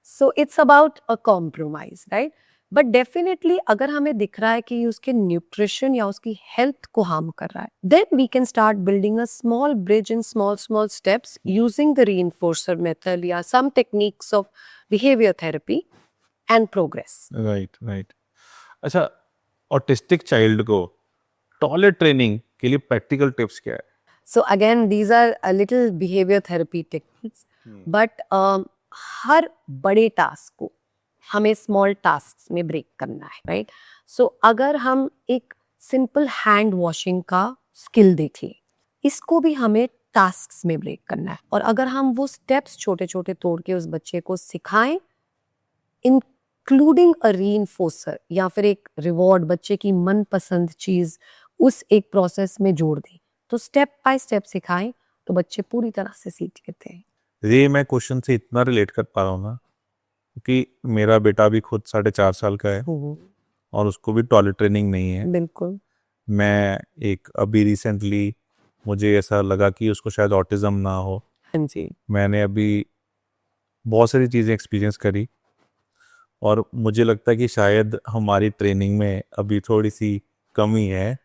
so it's about a compromise, right. But definitely अगर हमें दिख रहा है कि उसके न्यूट्रिशन या उसकी हेल्थ को हार्म कर रहा है, then we can start building a small bridge in small steps using the reinforcer method या some techniques of behaviour therapy and progress. Right, right. अच्छा, ऑटिस्टिक चाइल्ड को टॉयलेट ट्रेनिंग के लिए प्रैक्टिकल टिप्स क्या है? So again, these are a little behavior therapy techniques, but हर बड़े task को हमें स्मॉल टास्क में ब्रेक करना है, राइट। सो अगर हम एक सिंपल हैंड वॉशिंग का स्किल देख लें, इसको भी हमें टास्क में ब्रेक करना है, और अगर हम वो स्टेप्स छोटे छोटे तोड़ के उस बच्चे को सिखाएं, इंक्लूडिंग अ रीइंफोर्सर या फिर एक रिवॉर्ड, बच्चे की मनपसंद चीज उस एक प्रोसेस में जोड़ दें, तो स्टेप बाय स्टेप सिखाएं तो बच्चे पूरी तरह से सीख लेते हैं। ये मैं क्वेश्चन से इतना रिलेट कर पा रहा हूँ ना, क्योंकि मेरा बेटा भी खुद 4.5 साल का है और उसको भी टॉयलेट ट्रेनिंग नहीं है। बिल्कुल। मैं एक अभी रिसेंटली मुझे ऐसा लगा कि उसको शायद ऑटिज्म ना हो। हाँ जी। मैंने अभी बहुत सारी चीज़ें एक्सपीरियंस करी और मुझे लगता है कि शायद हमारी ट्रेनिंग में अभी थोड़ी सी कमी है।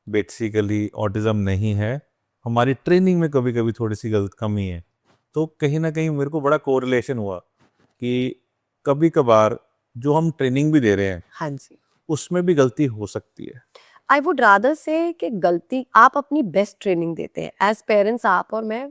बेसिकली ऑटिज्म नहीं है, हमारी ट्रेनिंग में कभी कभी थोड़ी सी गलत कमी है। तो कहीं ना कहीं मेरे को बड़ा कोरिलेशन हुआ कि कभी कभार जो हम ट्रेनिंग भी दे रहे हैं, हाँ जी, उसमें भी गलती हो सकती है। आई वुड रादर से कि गलती, आप अपनी बेस्ट ट्रेनिंग देते हैं एज पेरेंट्स, आप और मैं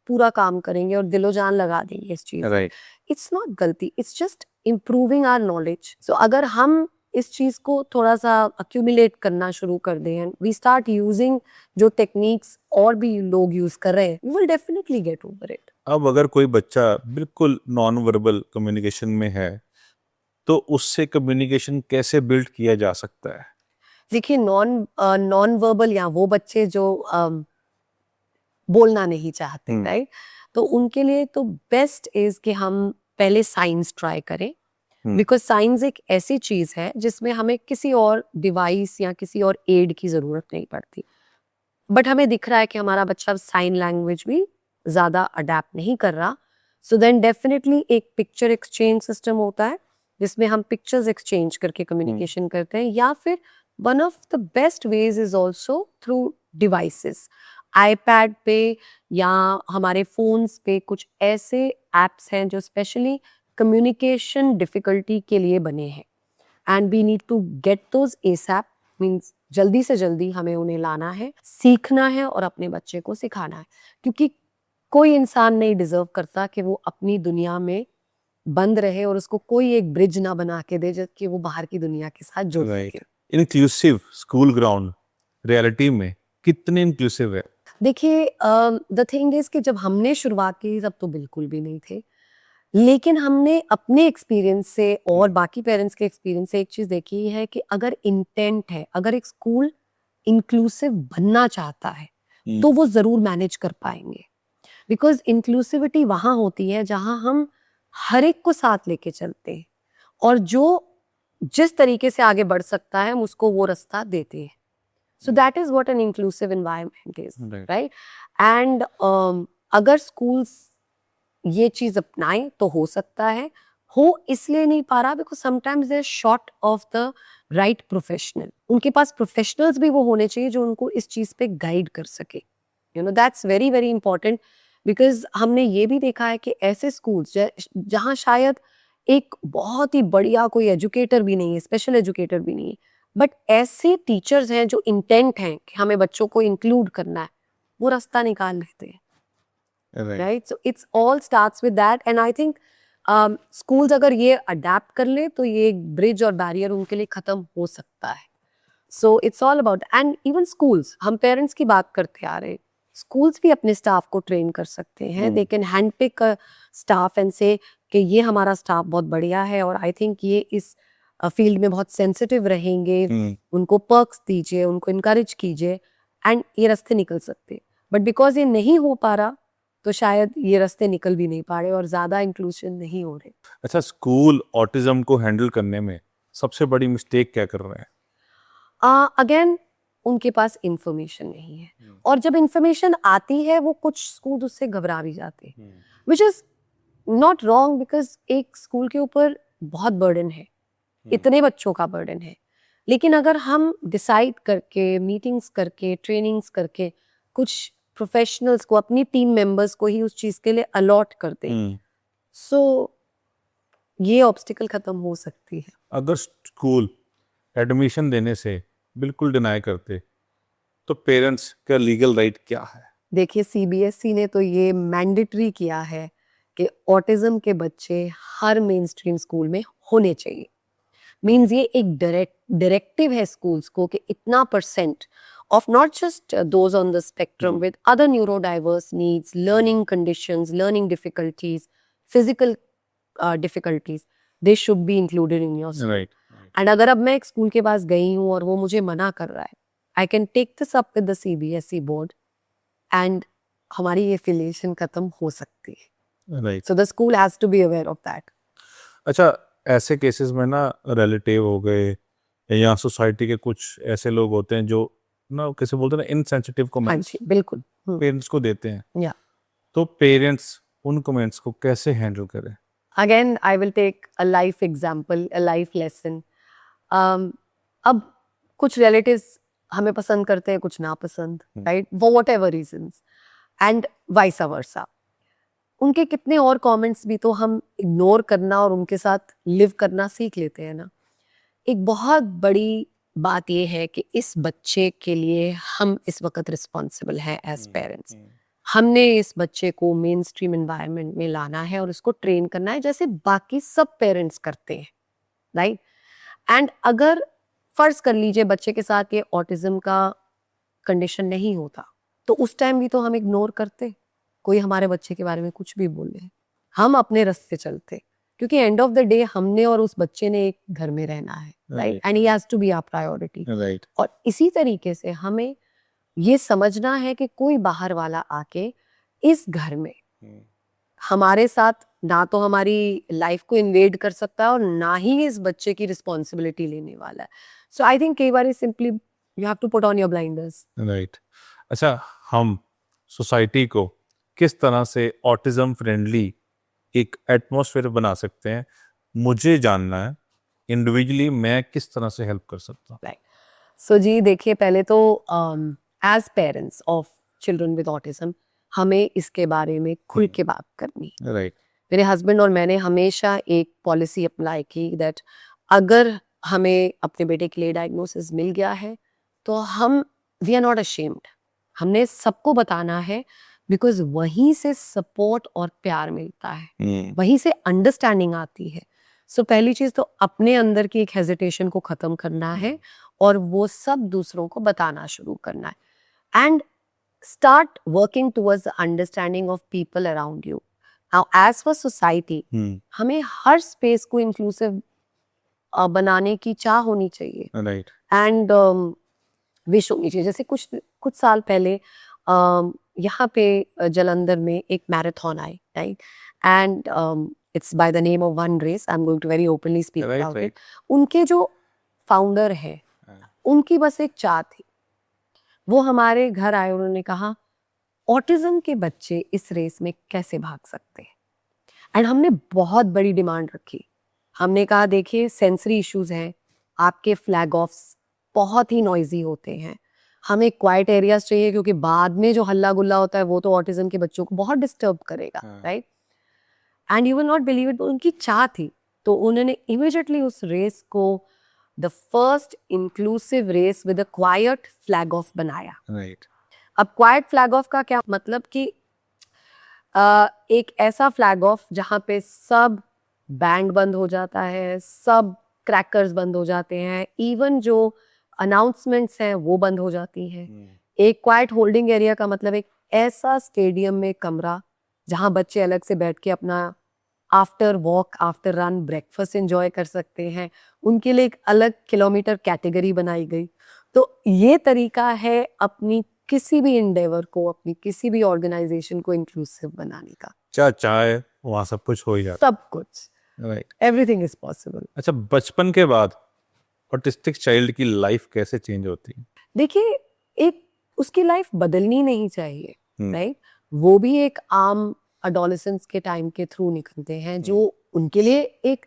पूरा काम करेंगे और दिलो जान लगा देंगे इस चीज में। राइट। इट्स नॉट गलती, it's just improving our knowledge. So अगर हम इस चीज को थोड़ा सा अक्यूमुलेट करना शुरू कर दें, वी स्टार्ट यूजिंग जो टेक्निक्स और भी लोग यूज कर रहे हैं, we will definitely get over it. अब अगर कोई बच्चा बिल्कुल नॉन वर्बल कम्युनिकेशन में है, तो उससे कम्युनिकेशन कैसे बिल्ड किया जा सकता है? देखिए, नॉन वर्बल या वो बच्चे जो बोलना नहीं चाहते, राइट, तो उनके लिए तो बेस्ट इज कि हम पहले साइंस ट्राई करें, बिकॉज साइंस एक ऐसी चीज है जिसमें हमें किसी और डिवाइस या किसी और एड की जरूरत नहीं पड़ती। बट हमें दिख रहा है कि हमारा बच्चा साइन लैंग्वेज भी ज्यादा अडेप्ट नहीं कर रहा, सो देन डेफिनेटली एक पिक्चर एक्सचेंज सिस्टम होता है जिसमें हम पिक्चर्स एक्सचेंज करके कम्युनिकेशन करते हैं, या फिर one of the best veg is also through devices. IPad पे या हमारे फोन्स पे कुछ ऐसे एप्स हैं जो स्पेशली कम्युनिकेशन डिफिकल्टी के लिए बने हैं, and we need to get those ASAP, means जल्दी से जल्दी हमें उन्हें लाना है, सीखना है और अपने बच्चे को सिखाना है, क्योंकि कोई इंसान नहीं डिजर्व करता कि वो अपनी दुनिया में बंद रहे और उसको कोई एक ब्रिज ना बना के दे जबकि वो बाहर की दुनिया के साथ जुड़ राइट। सके। इंक्लूसिव स्कूल ग्राउंड रियलिटी में कितने इंक्लूसिव है? देखिए, द थिंग इज कि जब हमने शुरुआत की तब तो बिल्कुल भी नहीं थे, लेकिन हमने अपने एक्सपीरियंस से और बाकी पेरेंट्स के एक्सपीरियंस से एक चीज देखी है कि अगर इंटेंट है, अगर एक स्कूल इंक्लूसिव बनना चाहता है तो वो जरूर मैनेज कर पाएंगे, बिकॉज इंक्लूसिविटी वहां होती है जहां हम हर एक को साथ लेके चलते हैं और जो जिस तरीके से आगे बढ़ सकता है हम उसको वो रास्ता देते हैं. So that is what an inclusive environment is, Right. right? And अगर schools ये चीज अपनाएं तो हो सकता है. हो इसलिए नहीं पा रहा because sometimes they are short of the right professional. उनके पास प्रोफेशनल्स भी वो होने चाहिए जो उनको इस चीज पे गाइड कर सके. You know that's very very important because हमने ये भी देखा है कि ऐसे स्कूल्स जहाँ शायद एक बहुत ही बढ़िया कोई एजुकेटर भी नहीं है, स्पेशल एजुकेटर भी नहीं है, बट ऐसे टीचर्स हैं जो इंटेंट हैं कि हमें बच्चों को इंक्लूड करना है, वो रास्ता निकाल लेते हैं. Right. Right. So it's all starts with that and I think schools अगर ये अडेप्ट कर ले तो ये ब्रिज और बैरियर उनके लिए खत्म हो सकता है. So it's all about and even schools, हम पेरेंट्स की बात करते आ रहे हैं, स्कूल्स भी अपने स्टाफ को ट्रेन कर सकते हैं. They can hand pick staff and say कि ये हमारा स्टाफ बहुत बढ़िया है और आई थिंक ये इस फील्ड में बहुत सेंसिटिव रहेंगे, उनको पर्क्स दीजिए, उनको इनकरेज कीजिए एंड ये रास्ते निकल सकते. बट बिकॉज ये नहीं हो पा रहा तो शायद ये रास्ते निकल भी नहीं पा रहे और ज्यादा इंक्लूजन नहीं हो रहे. अच्छा, स्कूल ऑटिज्म को हैंडल करने में सबसे बड़ी मिस्टेक क्या कर रहे हैं? अगेन उनके पास इंफॉर्मेशन नहीं है और जब इंफॉर्मेशन आती है वो कुछ स्कूल उससे घबरा भी जाते हैं, which is not wrong because एक स्कूल के ऊपर बहुत बर्डन है, इतने बच्चों का बर्डन है. लेकिन अगर हम डिसाइड करके, मीटिंग्स करके, ट्रेनिंग्स करके कुछ प्रोफेशनल्स को, अपनी टीम मेंबर्स को ही उस चीज के लिए अलॉट कर दें, सो ये ऑब्स्टिकल खत्म हो सकती है. अगर स्कूल एडमिशन देने से बिल्कुल डिनाई करते तो पेरेंट्स का लीगल राइट क्या है? देखिए सीबीएसई ने तो ये मैंडेटरी किया है कि ऑटिज्म के बच्चे हर मेन स्ट्रीम स्कूल में होने चाहिए. मीन्स ये एक डायरेक्टिव है स्कूल्स को कि इतना % of not just those on the spectrum with other neurodiverse needs, learning conditions, learning difficulties, physical difficulties, they should be included in your school. Right. And अगर अब मैं एक स्कूल के पास गई हूँ और वो मुझे मना कर रहा है, I can take this up with the CBSE board and हमारी ये affiliation खत्म हो सकती है. Right. So the school has to be aware of that. अच्छा, ऐसे केसेस में ना रिलेटिव हो गए या सोसाइटी के कुछ ऐसे लोग होते हैं जो ना कैसे बोलते हैं ना इनसेंसिटिव हाँ कमेंट्स जी, बिल्कुल. पेरेंट्स को देते हैं, Yeah. तो पेरेंट्स उन कमेंट्स को कैसे हैंडल करें? Again, I will take a life example, a life lesson. अब कुछ relatives हमें पसंद करते हैं, कुछ ना पसंद, right? For whatever reasons, and vice versa. उनके कितने और comments भी तो हम ignore करना और उनके साथ live करना सीख लेते हैं ना. एक बहुत बड़ी बात ये है कि इस बच्चे के लिए हम इस वक्त रिस्पॉन्सिबल हैं एज पेरेंट्स. हमने इस बच्चे को मेन स्ट्रीम एनवायरनमेंट में लाना है और उसको ट्रेन करना है जैसे बाकी सब पेरेंट्स करते हैं, राइट. एंड अगर फर्ज कर लीजिए बच्चे के साथ ये ऑटिज्म का कंडीशन नहीं होता तो उस टाइम भी तो हम इग्नोर करते, कोई हमारे बच्चे के बारे में कुछ भी बोले, हम अपने रास्ते चलते, क्योंकि एंड ऑफ द डे हमने और उस बच्चे ने एक घर में रहना है, right. And he has to be our priority. Right. और इसी तरीके से हमें ये समझना है कि कोई बाहर वाला आके इस घर में हमारे साथ ना तो हमारी लाइफ को इन्वेड कर सकता है और ना ही इस बच्चे की रिस्पॉन्सिबिलिटी लेने वाला है. सो आई थिंक कई बार simply you have to put on your blinders. Right. अच्छा, हम सोसाइटी को किस तरह से ऑटिज्म फ्रेंडली एक एटमॉस्फेयर बना सकते हैं, मुझे जानना है. इंडिविजुअली मैं किस तरह से हेल्प कर सकता हूँ? सो जी देखिए, पहले तो as parents of children with autism हमें इसके बारे में खुल के बात करनी. राइट. मेरे हस्बैंड और मैंने हमेशा एक पॉलिसी अप्लाई की दैट अगर हमें अपने बेटे के लिए डायग्नोसिस मिल गया है तो हम वी आर नॉट अशेम्ड, हमने सबको बताना है बिकॉज वहीं से सपोर्ट और प्यार मिलता है, वहीं से अंडरस्टैंडिंग आती है. सो पहली चीज तो अपने अंदर की एक हेजिटेशन को खत्म करना है और वो सब दूसरों को बताना शुरू करना है and start working towards the understanding of people around you. Now as for society हमें हर स्पेस को इंक्लूसिव बनाने की चाह होनी चाहिए राइट. एंड विश होनी चाहिए. जैसे कुछ साल पहले यहाँ पे जलंधर में एक मैराथन आई, right, and it's by the name of one race, I am going to very openly speak right about it. Right उनके जो फाउंडर है, उनकी बस एक चाह थी, वो हमारे घर आए, उन्होंने कहा ऑटिज्म के बच्चे इस रेस में कैसे भाग सकते हैं, एंड हमने बहुत बड़ी डिमांड रखी। हमने कहा देखिए सेंसरी इश्यूज हैं, आपके फ्लैग ऑफ्स बहुत ही नॉइजी होते हैं, हमें क्वाइट एरियाज चाहिए क्योंकि बाद में जो हल्ला गुल्ला होता है वो तो ऑटिज्म के बच्चों को बहुत डिस्टर्ब करेगा, right. And you will not believe it, उनकी चाह थी, तो उन्होंने इमिडिएटली उस रेस को the first inclusive race with a quiet flag off बनाया। राइट अब क्वाइट फ्लैग ऑफ का क्या मतलब कि एक ऐसा फ्लैग ऑफ जहाँ पे सब बैंड बंद हो जाता है, सब क्रैकर्स बंद हो जाते हैं, इवन जो अनाउंसमेंट्स हैं वो बंद हो जाती हैं। एक क्वाइट होल्डिंग एरिया का मतलब एक ऐसा स्टेडियम में कमरा जहाँ बच्चे अलग से बैठ के अपना after walk after run breakfast enjoy कर सकते हैं, उनके लिए एक अलग किलोमीटर कैटेगरी बनाई गई। तो ये तरीका है अपनी किसी भी इंडेवर को, अपनी किसी भी ऑर्गेनाइजेशन को इंक्लूसिव बनाने का। क्या चाहे वहाँ सब कुछ हो ही जाता सब कुछ, राइट। Everything is possible. अच्छा, बचपन के बाद ऑटिस्टिक चाइल्ड की लाइफ कैसे चेंज होती है? देखिए, एक उसकी लाइफ बदलनी नहीं चाहिए, हम्म, राइट। वो भी एक आम अडोलेसेंस के टाइम के थ्रू निकलते हैं जो उनके लिए एक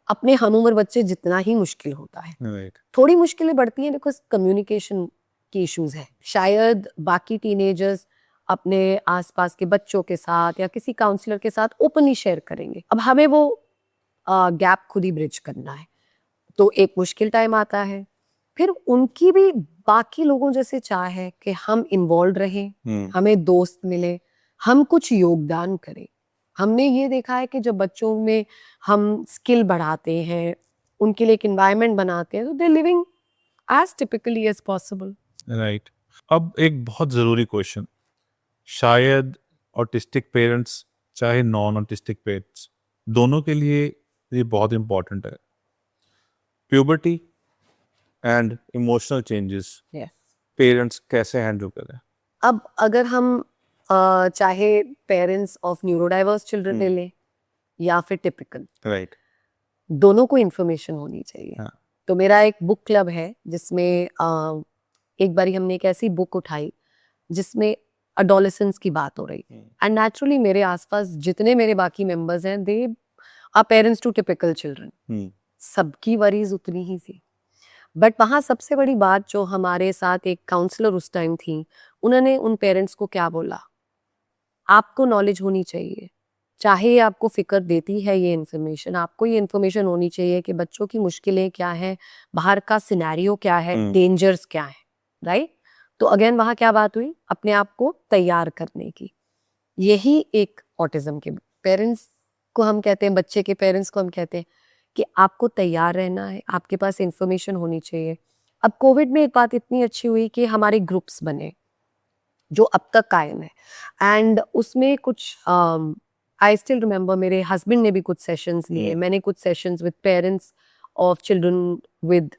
अपने हम उम्र बच्चे जितना ही मुश्किल होता है। राइट थोड़ी मुश्किलें बढ़ती हैं बिकॉज कम्युनिकेशन की इश्यूज हैं। शायद बाकी टीनेजर्स अपने आसपास के बच्चों के साथ या किसी काउंसलर के साथ ओपनली शेयर करेंगे, अब हमें वो गैप खुद ही ब्रिज करना है, तो एक मुश्किल टाइम आता है। फिर उनकी भी बाकी लोगों जैसे चाह है कि हम इन्वॉल्व रहें, हमें दोस्त मिले, हम कुछ योगदान करें। हमने ये देखा है कि जब बच्चों में हम स्किल बढ़ाते हैं, उनके लिए एक इन्वायरमेंट बनाते हैं, तो they living as typically as possible. Right. अब एक बहुत ज़रूरी क्वेश्चन, शायद ऑटिस्टिक पेरेंट्स चाहे नॉन ऑटिस्टिक पेरेंट्स दोनों के लिए ये बहुत इम्पोर्टेंट है, puberty and emotional changes parents कैसे हैंडल करें? अब अगर हम चाहे पेरेंट्स ऑफ न्यूरोडाइवर्स चिल्ड्रन ले लें या फिर टिपिकल, राइट दोनों को इन्फॉर्मेशन होनी चाहिए। हाँ। तो मेरा एक बुक क्लब है जिसमें एक बारी हमने एक ऐसी बुक उठाई जिसमें अडोलेसेंस की बात हो रही, एंड नेचुरली मेरे आसपास जितने मेरे बाकी मेंबर्स हैं they are parents to typical children, सबकी वरीज उतनी ही थी। बट वहाँ सबसे बड़ी बात जो हमारे साथ एक काउंसलर उस टाइम थी, उन्होंने उन पेरेंट्स को क्या बोला, आपको नॉलेज होनी चाहिए, चाहे आपको फिक्र देती है ये इन्फॉर्मेशन, आपको ये इन्फॉर्मेशन होनी चाहिए कि बच्चों की मुश्किलें क्या हैं, बाहर का सिनेरियो क्या है, डेंजर्स क्या है, राइट। तो अगेन वहाँ क्या बात हुई, अपने आप को तैयार करने की। यही एक ऑटिज्म के पेरेंट्स को हम कहते हैं, बच्चे के पेरेंट्स को हम कहते हैं कि आपको तैयार रहना है, आपके पास इंफॉर्मेशन होनी चाहिए। अब कोविड में एक बात इतनी अच्छी हुई कि हमारे ग्रुप्स बने जो अब तक कायम है, एंड उसमें कुछ आई स्टिल रिमेंबर मेरे हस्बैंड ने भी कुछ सेशंस लिए, मैंने कुछ sessions with parents of children with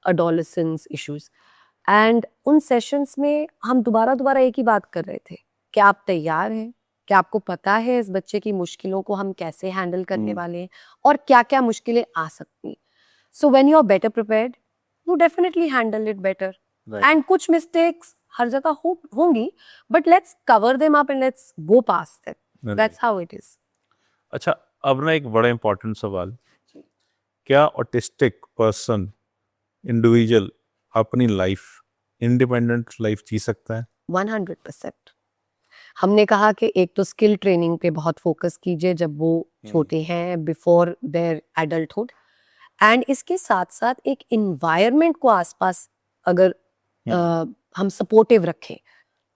adolescence issues, and उन सेशंस में हम दोबारा एक ही बात कर रहे थे कि आप तैयार हैं, क्या आपको पता है इस बच्चे की मुश्किलों को हम कैसे हैंडल करने वाले हैं और क्या क्या मुश्किलें आ सकती हैं। So when you are better prepared you definitely handle it better, and कुछ मिस्टेक्स हर जगह होंगी, but let's cover them up and let's go past that, that's how it is. अच्छा, अब ना एक बड़ा इंपॉर्टेंट सवाल, क्या ऑटिस्टिक पर्सन इंडिविजुअल अपनी लाइफ इंडिपेंडेंट लाइफ जी सकता है? 100%। हमने कहा कि एक तो स्किल ट्रेनिंग पे बहुत फोकस कीजिए जब वो छोटे हैं, बिफोर देयर एडल्टहुड, एंड इसके साथ साथ एक इन्वायरमेंट को आसपास अगर हम सपोर्टिव रखें,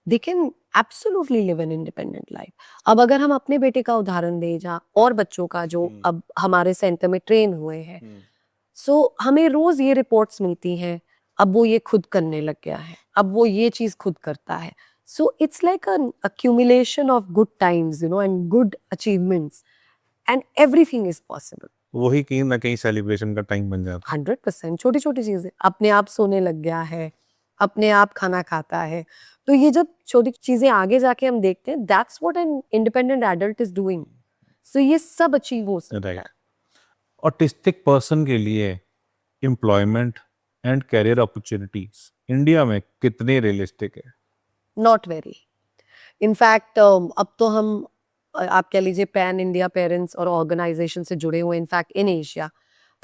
they can absolutely live an independent life. अब अगर हम अपने बेटे का उदाहरण दें जहाँ और बच्चों का जो अब हमारे सेंटर में ट्रेन हुए हैं, सो हमें रोज ये रिपोर्ट्स मिलती हैं, अब वो ये खुद करने लग गया है, अब वो ये चीज खुद करता है। So it's like an accumulation of good times, you know, and good achievements, and everything is possible. वही कहीं ना कहीं सेलिब्रेशन का टाइम बन जाता 100%। छोटी छोटी चीजें, अपने आप सोने लग गया है, अपने आप खाना खाता है, तो ये जब छोटी चीजें आगे जाके हम देखते हैं, that's what an independent adult is doing. So ये सब अचीव हो सकता राइट. है. ऑटिस्टिक पर्सन के लिए employment and career opportunities India में कितने रियलिस्टिक है? Not very. इनफैक्ट अब तो हम आप कह लीजिए पैन इंडिया पेरेंट्स और ऑर्गेनाइजेशन से जुड़े हुए, इनफैक्ट इन एशिया,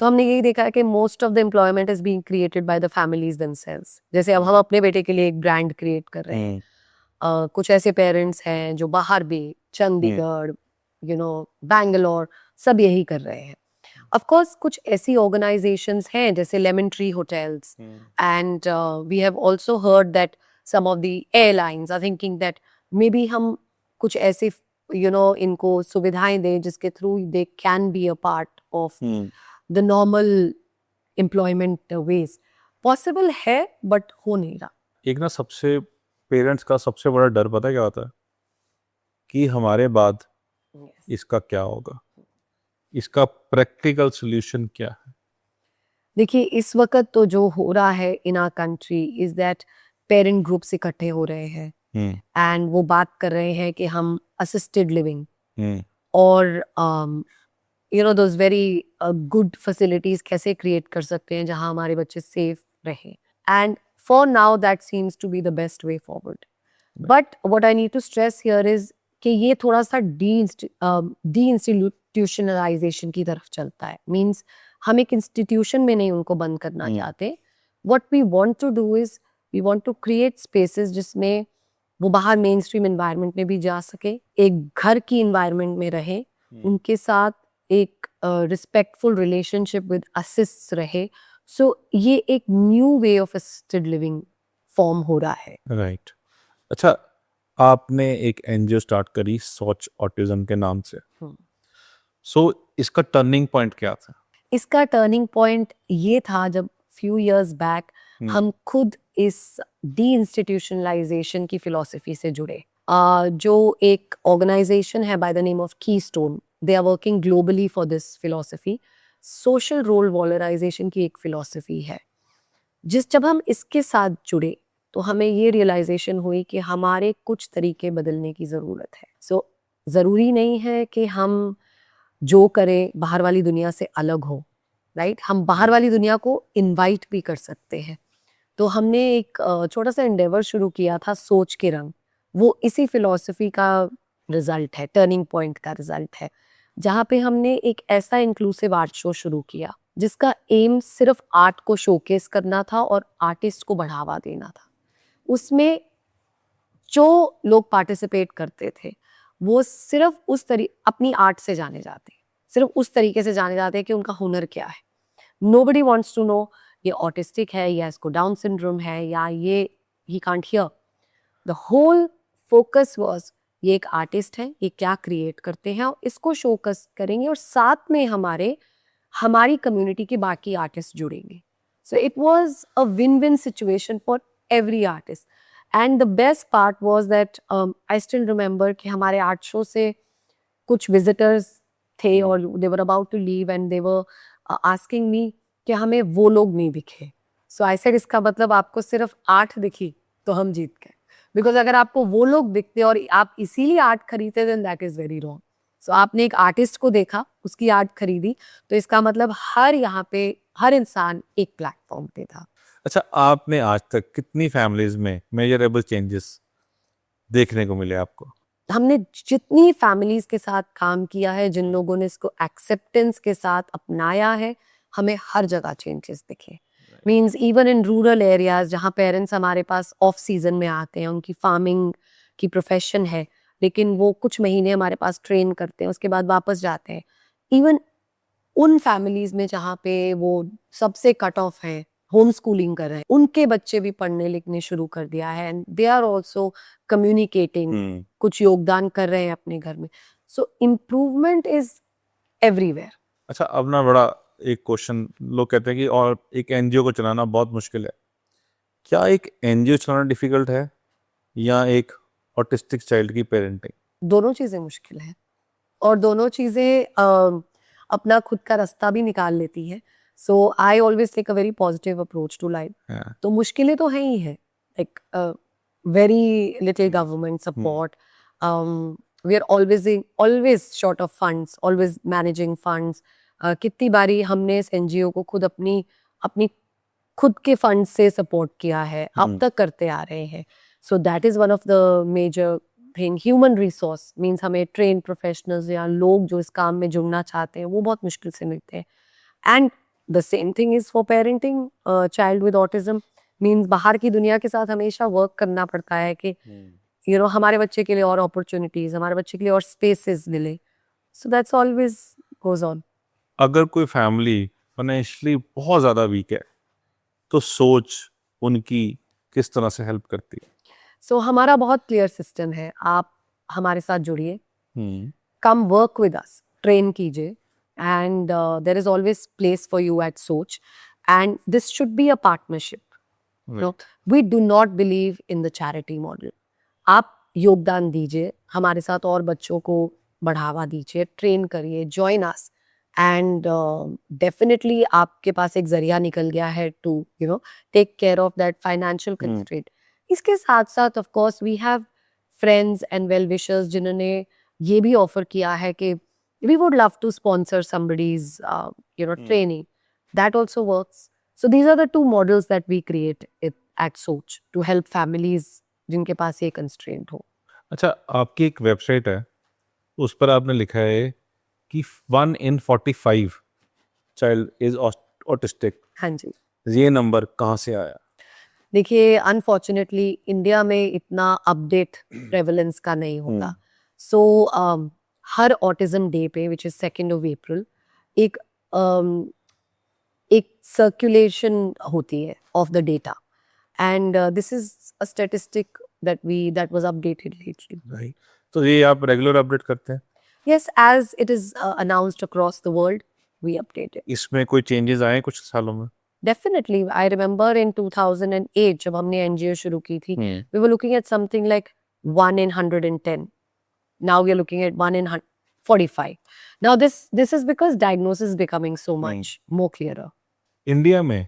तो हमने यही देखा है कि most of the employment is being created by the families themselves. जैसे अब हम अपने बेटे के लिए एक ब्रांड क्रिएट कर रहे हैं. कुछ ऐसे पेरेंट्स हैं जो बाहर भी, चंडीगढ़, बैंगलोर, सब यही कर रहे हैं. ऑफ कोर्स कुछ ऐसी ऑर्गेनाइजेशंस हैं जैसे Lemon Tree hotels, and we have also heard that some of the airlines are thinking that maybe हम कुछ ऐसे इनको सुविधाएं दें जिसके through they can be a part of the normal employment wage. Possible है बट हो नहीं रहा. एक ना सबसे पेरेंट्स का सबसे बड़ा डर पता है क्या होता है? कि हमारे बाद इसका क्या होगा, इसका प्रैक्टिकल सॉल्यूशन क्या है? देखिए इस वक्त तो जो हो रहा है in our country is that parent groups इकट्ठे हो रहे हैं एंड वो बात कर रहे हैं कि हम असिस्टेड लिविंग और दोज वेरी गुड फैसिलिटीज कैसे क्रिएट कर सकते हैं जहां हमारे बच्चे सेफ रहें. And for now that seems to be the best way forward. But what I need to stress here is कि ये थोड़ा सा डी इंस्टीट्यूशनलाइजेशन की तरफ चलता है. मीन्स हम एक इंस्टीट्यूशन में नहीं उनको बंद करना चाहते. What we want to do is we want to create spaces जिसमें वो बाहर मेन स्ट्रीम एनवायरनमेंट में भी जा सके, एक घर की एनवायरनमेंट में रहे, उनके साथ एक रिस्पेक्टफुल रिलेशनशिप विद असिस्ट रहे. सो ये एक new way of assisted living form हो रहा है. राइट. अच्छा, आपने एक एनजीओ स्टार्ट करी सोच ऑटिज्म के नाम से. सो इसका टर्निंग पॉइंट क्या था? इसका टर्निंग पॉइंट ये था जब फ्यू इयर्स बैक हम खुद इस डी इंस्टीट्यूशनलाइजेशन की फिलॉसफी से जुड़े. जो एक ऑर्गेनाइजेशन है by the name of Keystone, they are working globally for this philosophy. Social role valorisation की एक फिलॉसफी है. जब हम इसके साथ जुड़े तो हमें ये रियलाइजेशन हुई कि हमारे कुछ तरीके बदलने की ज़रूरत है. सो ज़रूरी नहीं है कि हम जो करें बाहर वाली दुनिया से अलग हो. राइट, हम बाहर वाली दुनिया को इनवाइट भी कर सकते हैं. तो हमने एक छोटा सा एंडेवर शुरू किया था, सोच के रंग. वो इसी फिलॉसफी का रिजल्ट है, टर्निंग पॉइंट का रिजल्ट है, जहाँ पे हमने एक ऐसा इंक्लूसिव आर्ट शो शुरू किया जिसका एम सिर्फ आर्ट को शोकेस करना था और आर्टिस्ट को बढ़ावा देना था. उसमें जो लोग पार्टिसिपेट करते थे वो सिर्फ अपनी आर्ट से जाने जाते, सिर्फ उस तरीके से जाने जाते हैं कि उनका हुनर क्या है. नोबडी वांट्स टू नो ये ऑटिस्टिक है या इसको डाउन सिंड्रोम है या ये he can't hear. The whole focus was ये एक आर्टिस्ट है, ये क्या क्रिएट करते हैं और इसको शोकस करेंगे और साथ में हमारी कम्युनिटी के बाकी आर्टिस्ट जुड़ेंगे. So it was a win win situation for every artist. And the best part was that I still remember कि हमारे आर्ट शो से कुछ विजिटर्स थे और they were about to leave and they were asking me कि हमें वो लोग नहीं दिखे. सो आई सेड इसका मतलब आपको सिर्फ आर्ट दिखी तो हम जीत गए. बिकॉज अगर आपको वो लोग दिखते और आप इसीलिए आर्ट खरीदते then that is very wrong. So आपने एक आर्टिस्ट को देखा, उसकी आर्ट खरीदी, तो इसका मतलब यहाँ पे हर इंसान एक प्लेटफॉर्म पे था. अच्छा, आपने आज तक कितनी फैमिलीज में मेजरेबल चेंजेस देखने को मिले आपको? हमने जितनी फैमिलीज के साथ काम किया है, जिन लोगों ने इसको एक्सेप्टेंस के साथ अपनाया है, हमें हर जगह चेंजेस दिखे. Means even in rural areas जहाँ पेरेंट्स हमारे पास ऑफ सीजन में आते हैं, उनकी फार्मिंग की प्रोफेशन है, लेकिन वो कुछ महीने हमारे पास ट्रेन करते हैं, उसके बाद वापस जाते हैं. इवन उन फैमिलीज में जहाँ पे वो सबसे कट ऑफ है, होम स्कूलिंग कर रहे हैं, उनके बच्चे भी पढ़ने लिखने शुरू कर दिया है and they are also communicating, कुछ योगदान कर रहे हैं अपने घर में. So improvement is everywhere. अच्छा, अब ना बड़ा एक क्वेश्चन, लोग कहते हैं कि और एक एनजीओ को चलाना बहुत मुश्किल है. क्या एक एनजीओ चलाना डिफिकल्ट है या एक ऑटिस्टिक चाइल्ड की पेरेंटिंग? दोनों चीजें मुश्किल है और दोनों चीजें अपना खुद का रास्ता भी निकाल लेती है. So I always take a very positive approach to life. तो मुश्किलें तो हैं ही है. Like very little government support. We are always short of funds, always managing funds. कितनी बारी हमने इस एनजीओ को खुद अपनी खुद के फंड से सपोर्ट किया है, अब तक करते आ रहे हैं. So that is one of the major thing. Human resource means हमें ट्रेन प्रोफेशनल्स या लोग जो इस काम में जुड़ना चाहते हैं वो बहुत मुश्किल से मिलते हैं. And the same thing is for parenting child with autism. Means बाहर की दुनिया के साथ हमेशा वर्क करना पड़ता है कि हमारे बच्चे के लिए और अपॉर्चुनिटीज, हमारे बच्चे के लिए और स्पेसेस मिले. So that's always goes on. अगर कोई फैमिली फाइनेंशियली बहुत ज़्यादा वीक है तो सोच उनकी किस तरह से हेल्प करती है? सो हमारा बहुत क्लियर सिस्टम है. आप हमारे साथ जुड़िए, come work with us, train कीजिए, and there is always place for you at Soch, and this should be a partnership. We do not believe in the charity model. आप योगदान दीजिए, हमारे साथ और बच्चों को बढ़ावा दीजिए, ट्रेन करिए, जॉइन अस, एंड डेफिनेटली आपके पास एक जरिया निकल गया है to take care of that financial constraint. इसके साथ साथ of course we have friends and well wishers जिन्होंने ये भी ऑफर किया है कि we would love to sponsor somebody's training. That also works. So these are the two models that we create at Soch to help families जिनके पास ये constraint हो. अच्छा, आपकी एक वेबसाइट है, उस पर आपने लिखा है कि 1 in 45 चाइल्ड इज ऑटिस्टिक. हाँ जी. ये नंबर कहाँ से आया? देखिए, अनफॉर्चुनेटली इंडिया में इतना अपडेट प्रेवलेंस का नहीं होता. सो हर ऑटिज्म डे पे which is 2nd of April एक सर्कुलेशन होती है of the data, and this is a statistic that was updated lately. Right. तो ये आप रेगुलर अपडेट करते हैं? Yes, as it is announced across the world, we update it. इसमें कोई चेंजेस आए कुछ सालों में? Definitely, I remember in 2008 जब हमने NGO शुरू की थी, we were looking at something like 1 in 110. Now we are looking at 1 in 45. Now this is because diagnosis is becoming so much more clearer. India में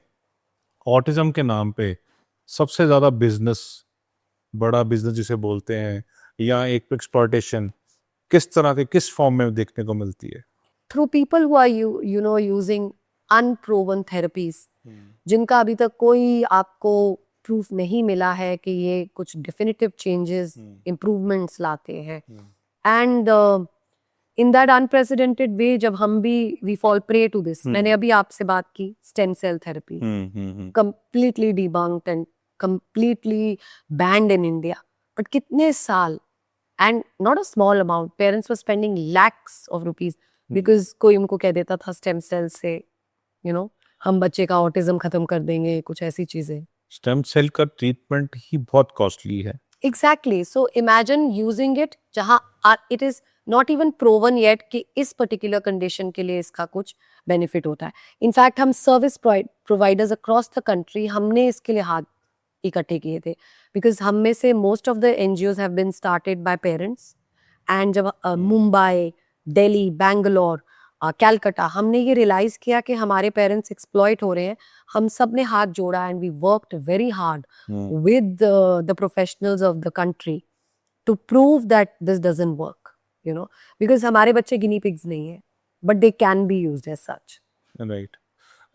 ऑटिज्म के नाम पे सबसे ज़्यादा बिजनेस, बड़ा बिजनेस जिसे बोलते हैं, या एक एक्सप्लॉयटेशन किस तरह के, किस फॉर्म में देखने को मिलती है? Through people who are using unproven therapies, जिनका अभी तक कोई आपको प्रूफ नहीं मिला है कि ये कुछ डेफिनेटिव चेंजेस, इम्प्रूवमेंट्स लाते हैं. And in that unprecedented way जब हम भी we fall prey to this. मैंने अभी आपसे बात की stem cell therapy, completely debunked and completely banned in India. But कितने साल, and not a small amount, parents were spending lakhs of rupees because कोई उनको कह देता था स्टेम सेल से हम बच्चे का ऑटिज्म खत्म कर देंगे, कुछ ऐसी चीजें. स्टेम सेल का ट्रीटमेंट ही बहुत कॉस्टली है. Exactly. So imagine using it जहाँ it is not even proven yet कि इस particular condition के लिए इसका कुछ benefit होता है. In fact, हम service providers across the country हमने इसके लिए हाथ इकट्ठे किए थे, because हम में से most of the NGOs have been started by parents, and जब मुंबई, दिल्ली, बैंगलोर, कैलकाटा हमने ये रियलाइज किया कि हमारे पेरेंट्स एक्सप्लॉइट हो रहे हैं, हम सब ने हाथ जोड़ा and we worked very hard with the professionals of the country to prove that this doesn't work, because हमारे बच्चे गिनी पिग्स नहीं है, but they can be used as such. Right.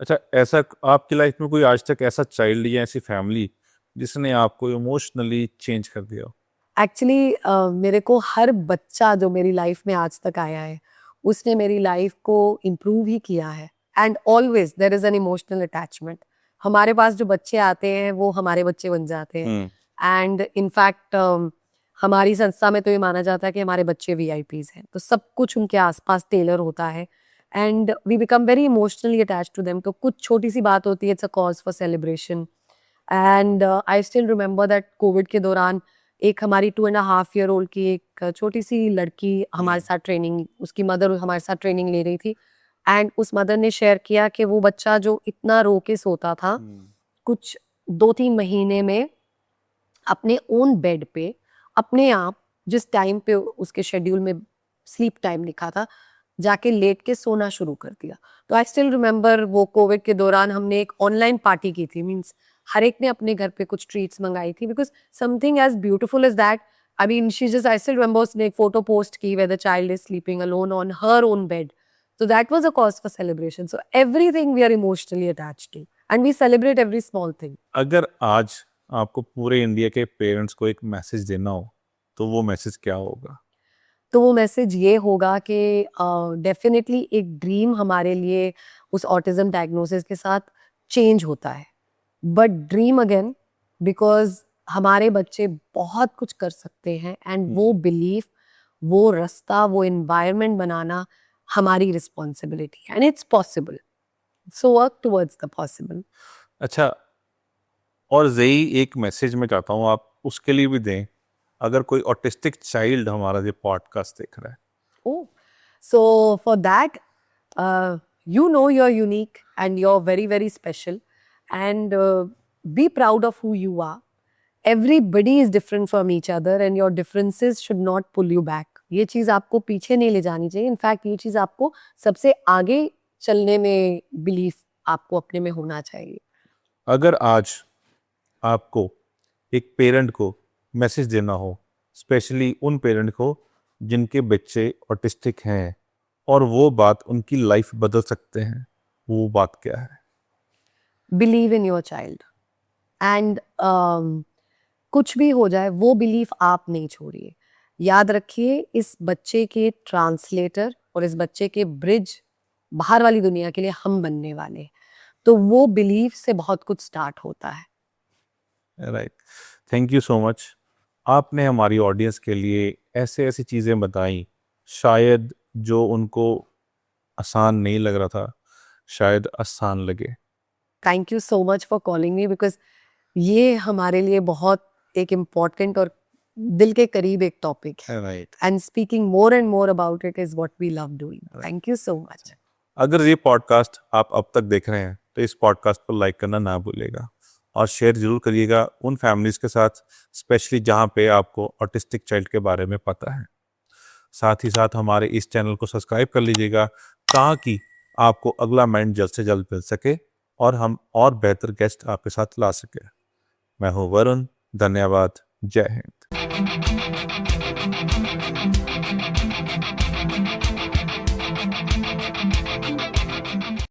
अच्छा, ऐसा आपकी लाइफ में कोई आज तक ऐसा चाइल्ड या ऐसी फैमिली जिसने आपको इमोशनली चेंज कर दिया? एक्चुअली मेरे को हर बच्चा जो मेरी लाइफ में आज तक आया है उसने मेरी लाइफ को इम्प्रूव ही किया है, and always there is an emotional attachment. हमारे पास जो बच्चे आते हैं वो हमारे बच्चे बन जाते हैं, एंड इनफैक्ट हमारी संस्था में तो ये माना जाता है कि हमारे बच्चे VIPs हैं, तो सब कुछ उनके आसपास टेलर होता है, and we become very emotionally attach to them. तो कुछ छोटी सी बात होती है, it's a cause for celebration. And I still remember that covid के दौरान एक हमारी 2.5 year old की एक छोटी सी लड़की हमारे साथ ट्रेनिंग, उसकी मदर हमारे साथ ट्रेनिंग ले रही थी, एंड उस मदर ने शेयर किया कि वो बच्चा जो इतना रो के सोता था, कुछ 2-3 महीने में अपने ओन बेड पे अपने आप, जिस टाइम पे उसके शेड्यूल में स्लीप टाइम लिखा था, जाके लेट के सोना शुरू कर दिया. तो आई स्टिल रिमेंबर वो कोविड के दौरान हमने एक ऑनलाइन पार्टी की थी, मीन्स हर एक ने अपने घर पे कुछ ट्रीट्स मंगाई थी, because something as beautiful as that, I mean, she just, I still remember उसने एक photo post की where the child is sleeping alone on her own bed. So that was a cause for celebration. So everything we are emotionally attached to. And we celebrate every small thing. अगर आज आपको पूरे India के parents को एक message देना हो तो वो मैसेज क्या होगा? तो वो मैसेज ये होगा कि डेफिनेटली एक ड्रीम हमारे लिए उस ऑटिज्म डायग्नोसिस के साथ चेंज होता है, बट ड्रीम अगेन, बिकॉज हमारे बच्चे बहुत कुछ कर सकते हैं एंड वो बिलीफ, वो रास्ता, वो एनवायरनमेंट बनाना हमारी responsibility, and it's possible, so work towards the possible. अच्छा, और यही एक मैसेज मैं चाहता हूँ आप उसके लिए भी दें, अगर कोई ऑटिस्टिक चाइल्ड हमारा ये पॉडकास्ट देख रहा है. Oh, so for that, you know you're unique and you're very, very special, and be proud of who you are. Everybody is different from each other, and your differences should not pull you back. ये चीज़ आपको पीछे नहीं ले जानी चाहिए. In fact ये चीज़ आपको सबसे आगे चलने में बिलीफ आपको अपने में होना चाहिए. अगर आज आपको एक पेरेंट को मैसेज देना हो, स्पेशली उन पेरेंट को जिनके बच्चे ऑटिस्टिक हैं और वो बात उनकी लाइफ बदल सकते हैं, वो बात क्या है? Believe in your child, and कुछ भी हो जाए वो बिलीफ आप नहीं छोड़िए. याद रखिए, इस बच्चे के ट्रांसलेटर और इस बच्चे के ब्रिज बाहर वाली दुनिया के लिए हम बनने वाले हैं. तो वो बिलीफ से बहुत कुछ स्टार्ट होता है. Right, thank you so much. आपने हमारी ऑडियंस के लिए ऐसे ऐसी चीज़ें बताई, शायद जो उनको आसान नहीं लग रहा था, शायद आसान लगे. Thank you so much for calling me, because ये हमारे लिए बहुत एक इम्पॉर्टेंट और दिल के करीब एक टॉपिक है, right. And speaking more and more about it is what we love doing. Thank you so much. अगर ये पॉडकास्ट आप अब तक देख रहे हैं तो इस पॉडकास्ट को लाइक करना ना भूलिएगा और शेयर जरूर करिएगा उन फैमिलीज के साथ, स्पेशली जहाँ पे आपको ऑटिस्टिक चाइल्ड के बारे में पता है. साथ ही साथ हमारे इस चैनल को सब्सक्राइब कर लीजिएगा ताकि आपको अगला माइंड जल्द से जल्द मिल सके और हम और बेहतर गेस्ट आपके साथ ला सके. मैं हूँ वरुण, धन्यवाद, जय हिंद.